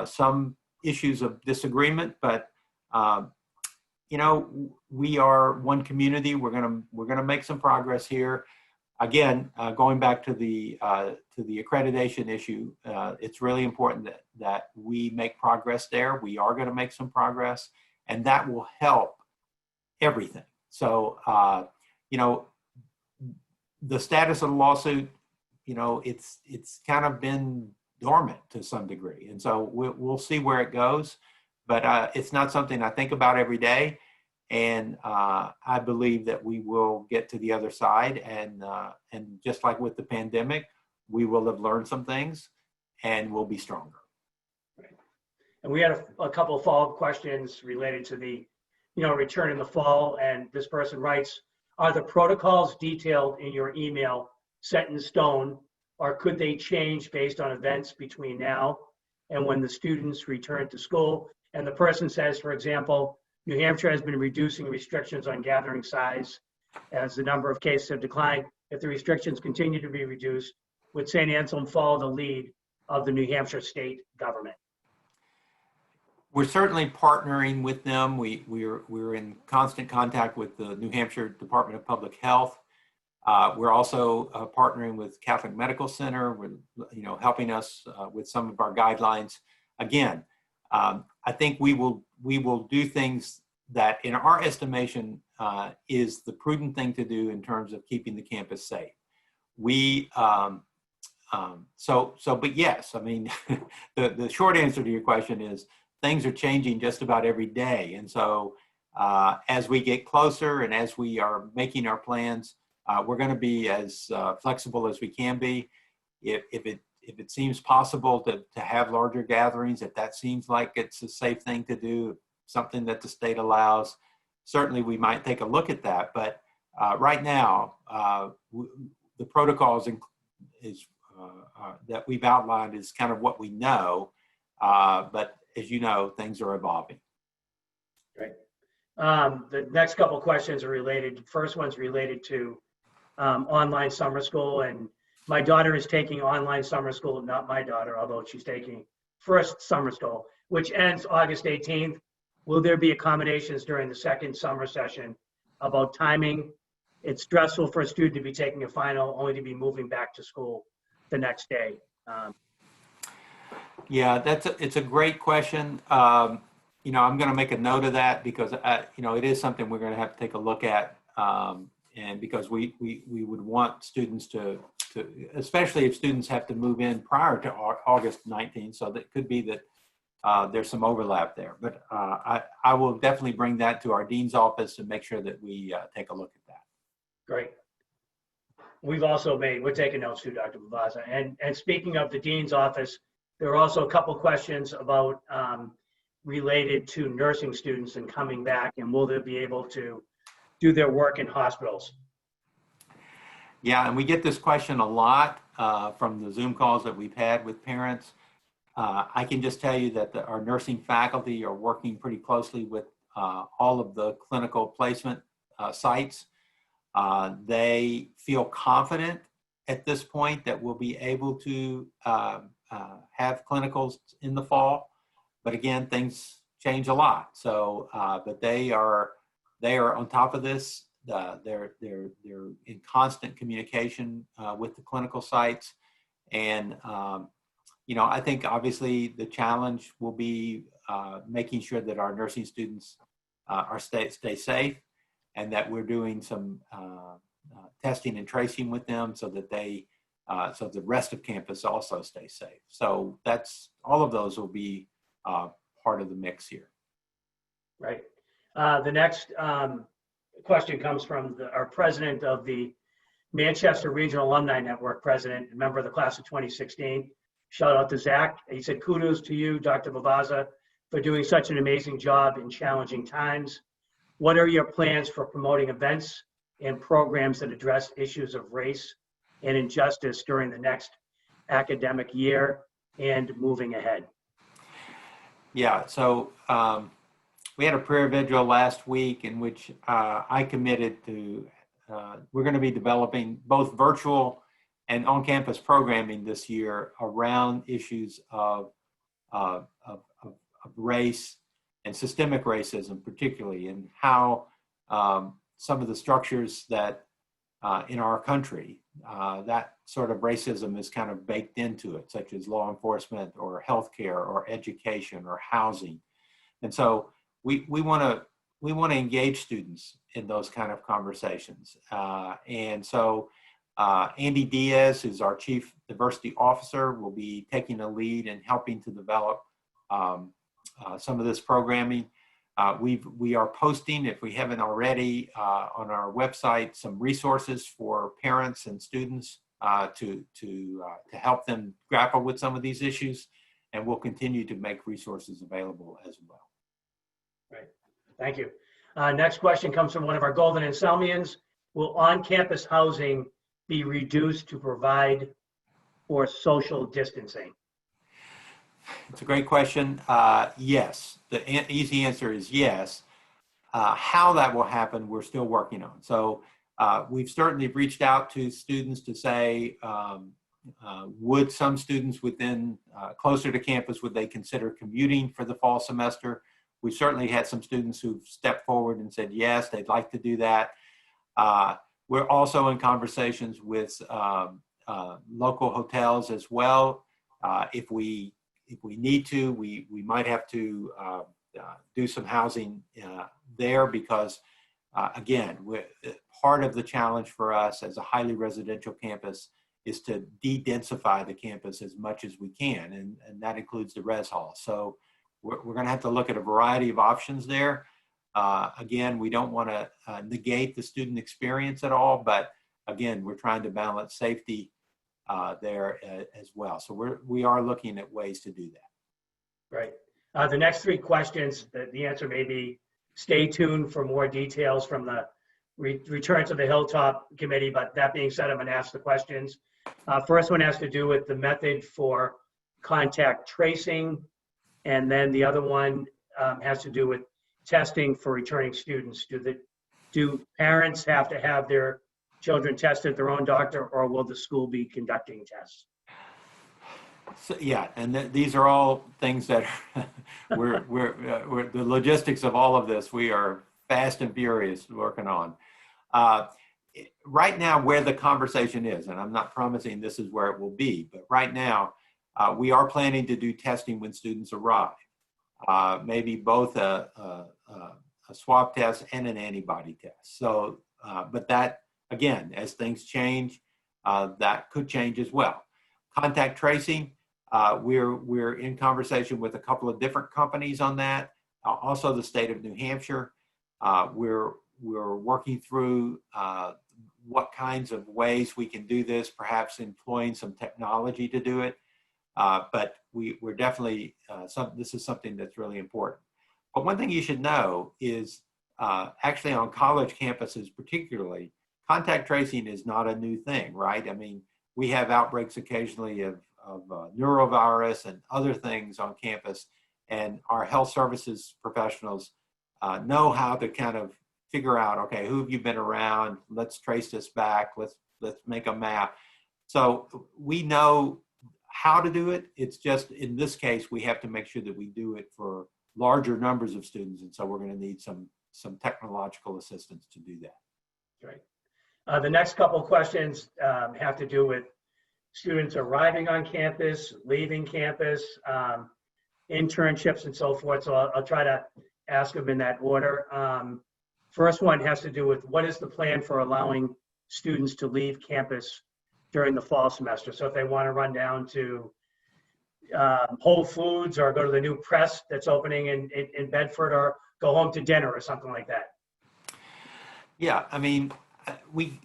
some issues of disagreement, but you know, we are one community. We're gonna make some progress here. Again, going back to the accreditation issue, it's really important that we make progress there. We are going to make some progress, and that will help everything. So, you know, the status of the lawsuit, you know, it's kind of been dormant to some degree, and so we'll see where it goes. But it's not something I think about every day. And I believe that we will get to the other side, and just like with the pandemic, we will have learned some things, and we'll be stronger. Right. And we had a couple of follow-up questions related to the, return in the fall. And this person writes, are the protocols detailed in your email set in stone, or could they change based on events between now and when the students return to school? And the person says, for example, New Hampshire has been reducing restrictions on gathering size as the number of cases have declined. If the restrictions continue to be reduced, would St. Anselm follow the lead of the New Hampshire state government? We're certainly partnering with them. We're in constant contact with the New Hampshire Department of Public Health. We're also partnering with Catholic Medical Center, with helping us with some of our guidelines. Again, I think we will do things that, in our estimation, is the prudent thing to do in terms of keeping the campus safe. But yes, I mean, the short answer to your question is things are changing just about every day. And so as we get closer and as we are making our plans, we're going to be as flexible as we can be. If it seems possible to have larger gatherings, if that seems like it's a safe thing to do, something that the state allows, certainly we might take a look at that. But right now, the protocols that we've outlined is kind of what we know. But as you know, things are evolving. Right. The next couple questions are related. First one's related to online summer school, and my daughter is taking online summer school, not my daughter, although she's taking first summer school, which ends August 18th. Will there be accommodations during the second summer session about timing? It's stressful for a student to be taking a final only to be moving back to school the next day. Yeah, it's a great question. I'm going to make a note of that because it is something we're going to have to take a look at, and because we would want students to, especially if students have to move in prior to August 19th, so that could be that there's some overlap there. But I will definitely bring that to our dean's office and make sure that we take a look at that. Great. We're taking notes too, Dr. Lavazza. And speaking of the dean's office, there are also a couple questions about related to nursing students and coming back, and will they be able to do their work in hospitals? Yeah, and we get this question a lot from the Zoom calls that we've had with parents. I can just tell you that our nursing faculty are working pretty closely with all of the clinical placement sites. They feel confident at this point that we'll be able to have clinicals in the fall, but again, things change a lot. So, but they are on top of this. They're in constant communication with the clinical sites, and I think obviously the challenge will be making sure that our nursing students stay safe, and that we're doing some testing and tracing with them so that so the rest of campus also stays safe. So all of those will be part of the mix here. Right. The next question comes from our president of the Manchester Regional Alumni Network, president, and member of the class of 2016. Shout out to Zack. He said, kudos to you, Dr. Favazza, for doing such an amazing job in challenging times. What are your plans for promoting events and programs that address issues of race and injustice during the next academic year and moving ahead? Yeah, so we had a prayer vigil last week in which I committed to, we're going to be developing both virtual and on-campus programming this year around issues of race and systemic racism, particularly, and how some of the structures that in our country, that sort of racism is kind of baked into it, such as law enforcement or healthcare or education or housing. And so we want to engage students in those kind of conversations. And so Andy Diaz, who's our Chief Diversity Officer, will be taking the lead and helping to develop some of this programming. We are posting, if we haven't already, on our website some resources for parents and students to help them grapple with some of these issues, and we'll continue to make resources available as well. Right. Thank you. Next question comes from one of our Golden Anselmians. Will on-campus housing be reduced to provide for social distancing? It's a great question. Yes. The easy answer is yes. How that will happen, we're still working on. So we've certainly reached out to students to say, would some students within closer to campus, would they consider commuting for the fall semester? We certainly had some students who've stepped forward and said, yes, they'd like to do that. We're also in conversations with local hotels as well. If we need to, we might have to do some housing there because, again, part of the challenge for us as a highly residential campus is to de-densify the campus as much as we can, and that includes the res hall. So we're going to have to look at a variety of options there. Again, we don't want to negate the student experience at all, but again, we're trying to balance safety there as well. So we are looking at ways to do that. Right. The next three questions, the answer may be stay tuned for more details from the Return to the Hilltop Committee, but that being said, I'm going to ask the questions. First one has to do with the method for contact tracing, and then the other one has to do with testing for returning students. Do parents have to have their children tested at their own doctor, or will the school be conducting tests? So, yeah, and these are all things that we're the logistics of all of this. We are fast and furious working on. Right now, where the conversation is, and I'm not promising this is where it will be, but right now, we are planning to do testing when students arrive. Maybe both a swab test and an antibody test. So, but that, again, as things change, that could change as well. Contact tracing, we're in conversation with a couple of different companies on that. Also the state of New Hampshire. We're working through what kinds of ways we can do this, perhaps employing some technology to do it. But we're definitely, this is something that's really important. But one thing you should know is actually on college campuses particularly, contact tracing is not a new thing, right? I mean, we have outbreaks occasionally of neurovirus and other things on campus, and our health services professionals know how to kind of figure out, okay, who have you been around? Let's trace this back. Let's make a map. So we know how to do it. It's just in this case, we have to make sure that we do it for larger numbers of students, and so we're going to need some technological assistance to do that. Great. The next couple of questions have to do with students arriving on campus, leaving campus, internships, and so forth. So I'll try to ask them in that order. First one has to do with what is the plan for allowing students to leave campus during the fall semester? So if they want to run down to Whole Foods or go to the new press that's opening in Bedford, or go home to dinner or something like that. Yeah, I mean, we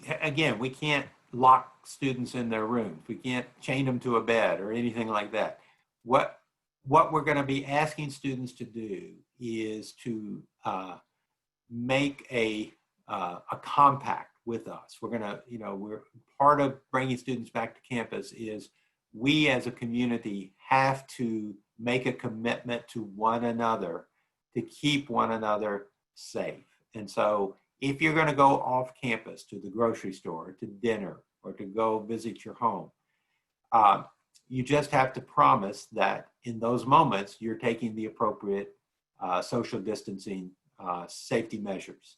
can't lock students in their rooms. We can't chain them to a bed or anything like that. What we're going to be asking students to do is to make a compact with us. We're going to, we're part of bringing students back to campus is we as a community have to make a commitment to one another to keep one another safe. And so if you're going to go off campus to the grocery store, to dinner, or to go visit your home, you just have to promise that in those moments, you're taking the appropriate social distancing safety measures.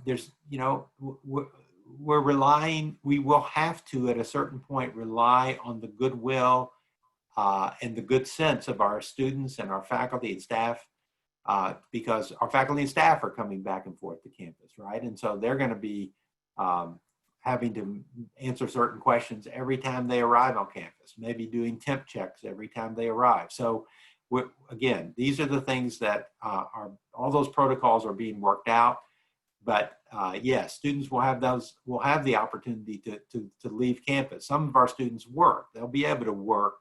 There's, you know, we're relying, we will have to at a certain point rely on the goodwill and the good sense of our students and our faculty and staff, because our faculty and staff are coming back and forth to campus, right? And so they're going to be having to answer certain questions every time they arrive on campus, maybe doing temp checks every time they arrive. So again, these are the things that are, all those protocols are being worked out. But yes, students will have the opportunity to leave campus. Some of our students work. They'll be able to work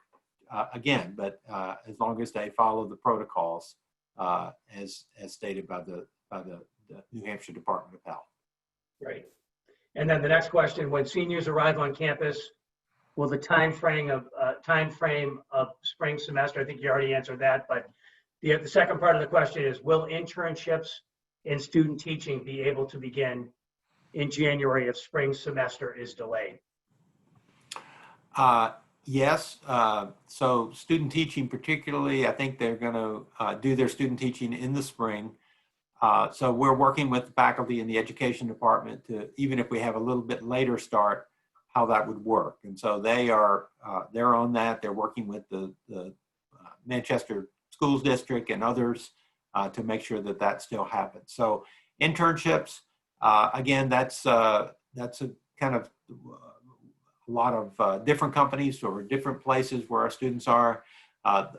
again, but as long as they follow the protocols as stated by the New Hampshire Department of Health. Right. And then the next question: when seniors arrive on campus, will the time frame of spring semester? I think you already answered that, but the second part of the question is: will internships in student teaching be able to begin in January if spring semester is delayed? Yes. So student teaching particularly, I think they're going to do their student teaching in the spring. So we're working with the faculty in the education department to, even if we have a little bit later start, how that would work. And so they're on that. They're working with the Manchester Schools District and others to make sure that that still happens. So internships, again, that's a kind of a lot of different companies or different places where our students are.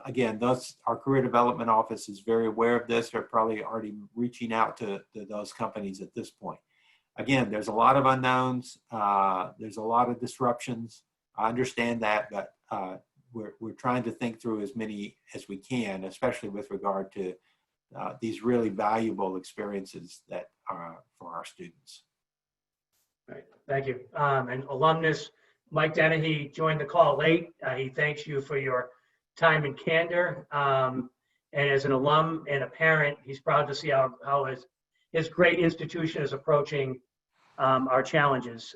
Again, our career development office is very aware of this. They're probably already reaching out to those companies at this point. Again, there's a lot of unknowns. There's a lot of disruptions. I understand that, but we're trying to think through as many as we can, especially with regard to these really valuable experiences that are for our students. Right. Thank you. And alumnus Mike Dennehy joined the call late. He thanks you for your time and candor. And as an alum and a parent, he's proud to see how his great institution is approaching our challenges.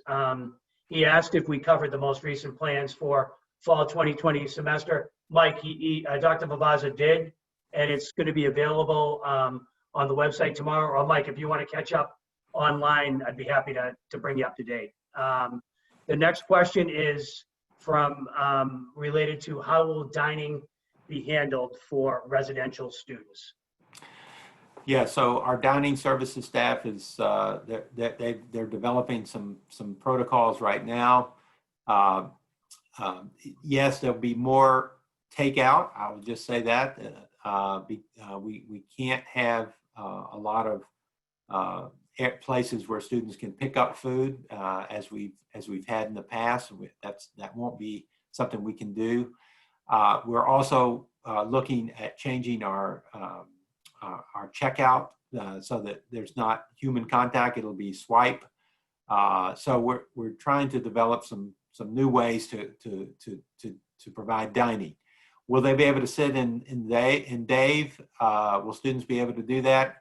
He asked if we covered the most recent plans for fall 2020 semester. Mike, Dr. Lavazza did, and it's going to be available on the website tomorrow. Or Mike, if you want to catch up online, I'd be happy to bring you up to date. The next question is related to how will dining be handled for residential students? Yeah, so our dining services staff is they're developing some protocols right now. Yes, there'll be more takeout. I will just say that we can't have a lot of places where students can pick up food as we've had in the past. That won't be something we can do. We're also looking at changing our checkout so that there's not human contact. It'll be swipe. So we're trying to develop some new ways to provide dining. Will they be able to sit in Dave? Will students be able to do that?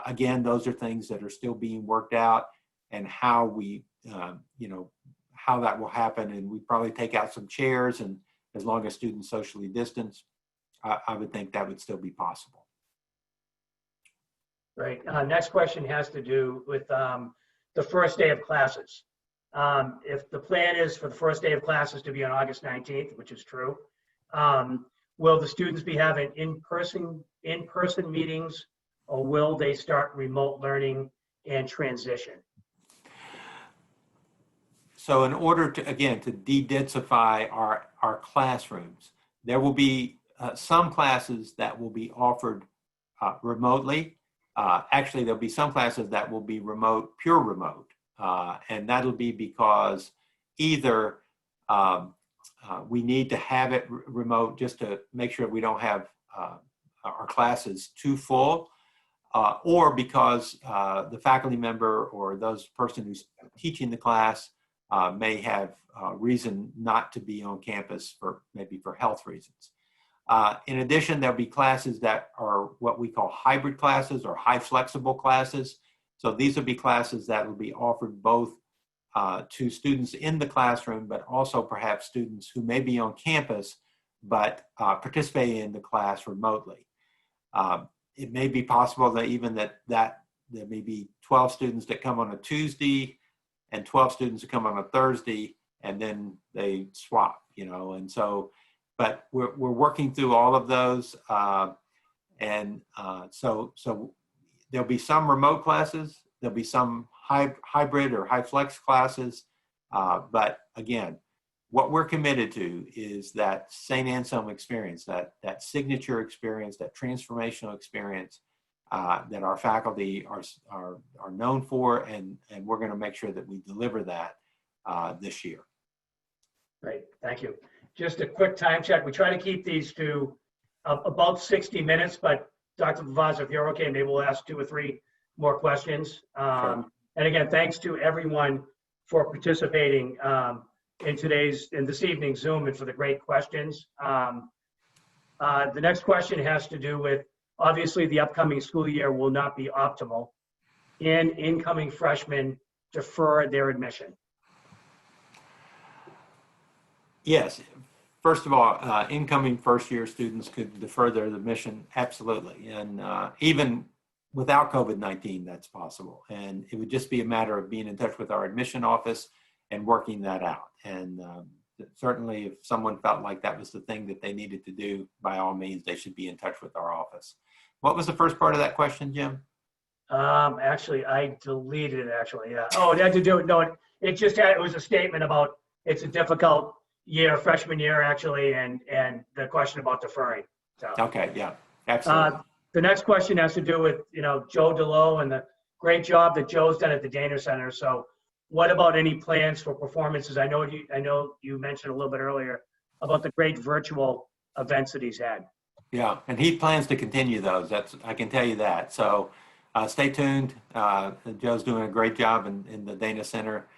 Again, those are things that are still being worked out, and how we, how that will happen. And we probably take out some chairs, and as long as students socially distance, I would think that would still be possible. Right. Next question has to do with the first day of classes. If the plan is for the first day of classes to be on August 19th, which is true, will the students be having in-person meetings, or will they start remote learning and transition? So in order to, again, to de-densify our classrooms, there will be some classes that will be offered remotely. Actually, there'll be some classes that will be pure remote. And that'll be because either we need to have it remote just to make sure we don't have our classes too full, or because the faculty member or those person who's teaching the class may have reason not to be on campus maybe for health reasons. In addition, there'll be classes that are what we call hybrid classes or high flexible classes. So these will be classes that will be offered both to students in the classroom, but also perhaps students who may be on campus, but participating in the class remotely. It may be possible that even that there may be 12 students that come on a Tuesday and 12 students that come on a Thursday, and then they swap, and so, but we're working through all of those. So there'll be some remote classes, there'll be some hybrid or high flex classes. But again, what we're committed to is that St. Anselm experience, that signature experience, that transformational experience that our faculty are known for, and we're going to make sure that we deliver that this year. Great, thank you. Just a quick time check. We try to keep these to about 60 minutes, but Dr. Lavazza, if you're okay, maybe we'll ask 2 or 3 more questions. Sure. And again, thanks to everyone for participating in this evening's Zoom and for the great questions. The next question has to do with, obviously the upcoming school year will not be optimal. Can incoming freshmen defer their admission? Yes. First of all, incoming first-year students could defer their admission, absolutely. And even without COVID-19, that's possible. And it would just be a matter of being in touch with our admission office and working that out. And certainly if someone felt like that was the thing that they needed to do, by all means, they should be in touch with our office. What was the first part of that question, Jim? Actually, I deleted it, actually, yeah. Oh, it had to do, no, it was a statement about it's a difficult year, freshman year, actually, and the question about deferring. So, okay, yeah, absolutely. The next question has to do with, Joe DeLoe and the great job that Joe's done at the Dana Center. So what about any plans for performances? I know you mentioned a little bit earlier about the great virtual events that he's had. Yeah, and he plans to continue those. I can tell you that. So stay tuned. Joe's doing a great job in the Dana Center.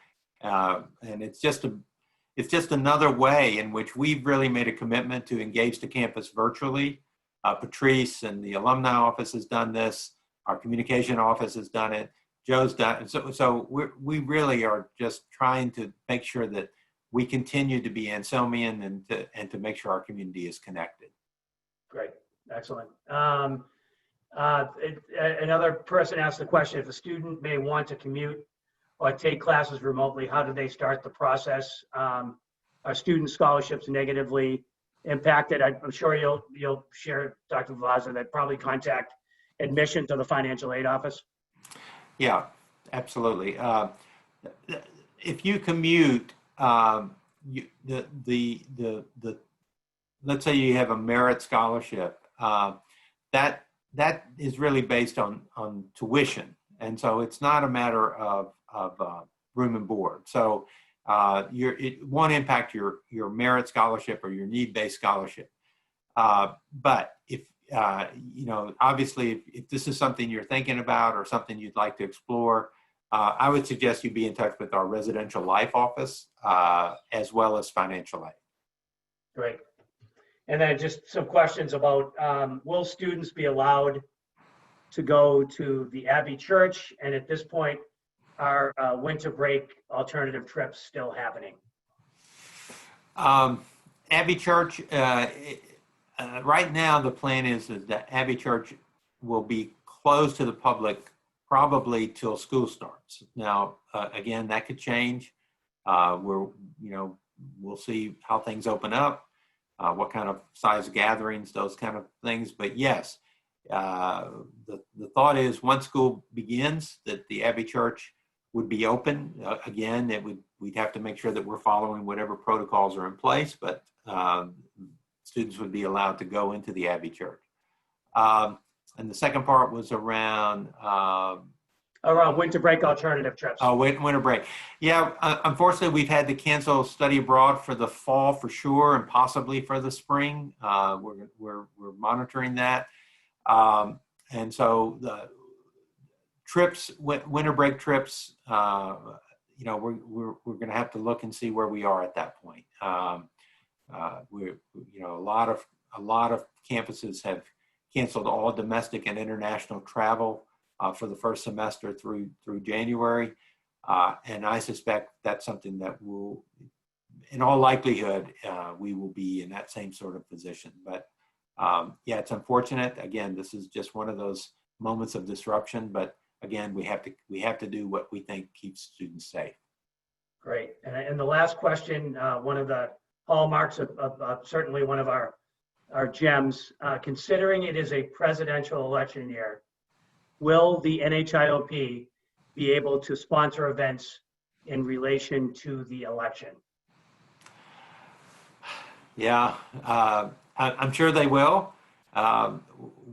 And it's just another way in which we've really made a commitment to engage the campus virtually. Patrice and the alumni office has done this. Our communication office has done it. Joe's done it. So we really are just trying to make sure that we continue to be Anselmian and to make sure our community is connected. Great, excellent. Another person asked the question, if a student may want to commute or take classes remotely, how do they start the process? Are student scholarships negatively impacted? I'm sure you'll share, Dr. Lavazza, that probably contact admission to the financial aid office. Yeah, absolutely. If you commute, let's say you have a merit scholarship, that is really based on tuition, and so it's not a matter of room and board. So it won't impact your merit scholarship or your need-based scholarship. But if obviously, if this is something you're thinking about or something you'd like to explore, I would suggest you be in touch with our residential life office as well as financial aid. Great. And then just some questions about, will students be allowed to go to the Abbey Church? And at this point, are winter break alternative trips still happening? Abbey Church, right now the plan is that Abbey Church will be closed to the public probably till school starts. Now, again, that could change. We'll see how things open up, what kind of size gatherings, those kind of things. But yes, the thought is once school begins, that the Abbey Church would be open. Again, we'd have to make sure that we're following whatever protocols are in place, but students would be allowed to go into the Abbey Church. And the second part was around winter break alternative trips. Oh, winter break. Yeah, unfortunately, we've had to cancel study abroad for the fall for sure, and possibly for the spring. We're monitoring that, and so the trips, winter break trips, we're going to have to look and see where we are at that point. A lot of a lot of campuses have canceled all domestic and international travel for the first semester through January. And I suspect that's something that will, in all likelihood, we will be in that same sort of position. But yeah, it's unfortunate. Again, this is just one of those moments of disruption. But again, we have to do what we think keeps students safe. Great. And the last question, one of the hallmarks of certainly one of our gems, considering it is a presidential election year, will the NHIOP be able to sponsor events in relation to the election? Yeah, I'm sure they will.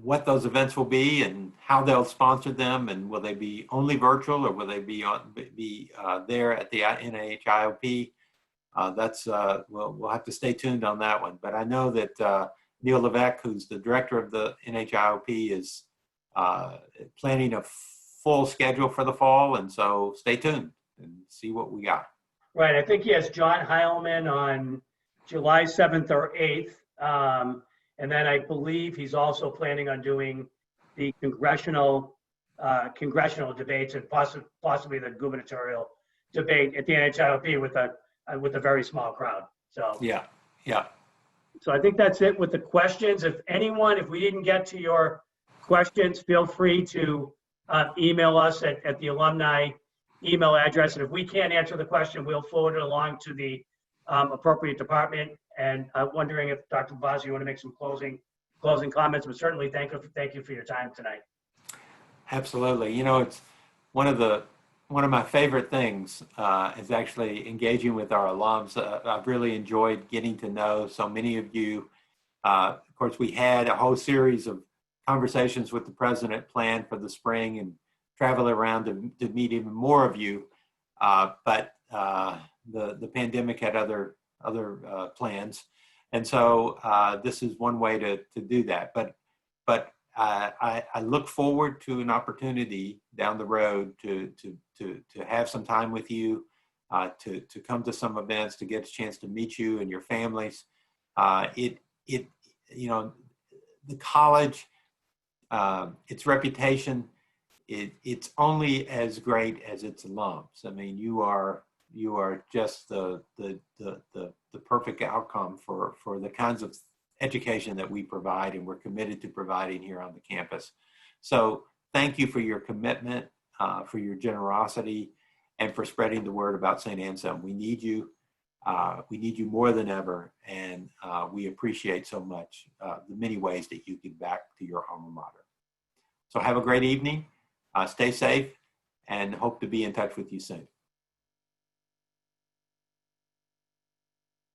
What those events will be and how they'll sponsor them, and will they be only virtual or will they be there at the NHIOP? We'll have to stay tuned on that one. But I know that Neil Levesque, who's the director of the NHIOP, is planning a full schedule for the fall, and so stay tuned and see what we got. Right. I think he has John Heilman on July 7th or 8th. And then I believe he's also planning on doing the congressional debates and possibly the gubernatorial debate at the NHIOP with a very small crowd. So yeah. So I think that's it with the questions. If we didn't get to your questions, feel free to email us at the alumni email address. And if we can't answer the question, we'll forward it along to the appropriate department. And I'm wondering if Dr. Lavazza, you want to make some closing comments, but certainly thank you for your time tonight. Absolutely. You know, it's one of my favorite things is actually engaging with our alums. I've really enjoyed getting to know so many of you. Of course, we had a whole series of conversations with the president planned for the spring and travel around to meet even more of you. But the pandemic had other plans. And so this is one way to do that. But I look forward to an opportunity down the road to have some time with you, to come to some events, to get a chance to meet you and your families. The college, its reputation, it's only as great as its alums. I mean, you are just the perfect outcome for the kinds of education that we provide and we're committed to providing here on the campus. So thank you for your commitment, for your generosity, and for spreading the word about St. Anselm. We need you. We need you more than ever, and we appreciate so much the many ways that you give back to your alma mater. So have a great evening, stay safe, and hope to be in touch with you soon.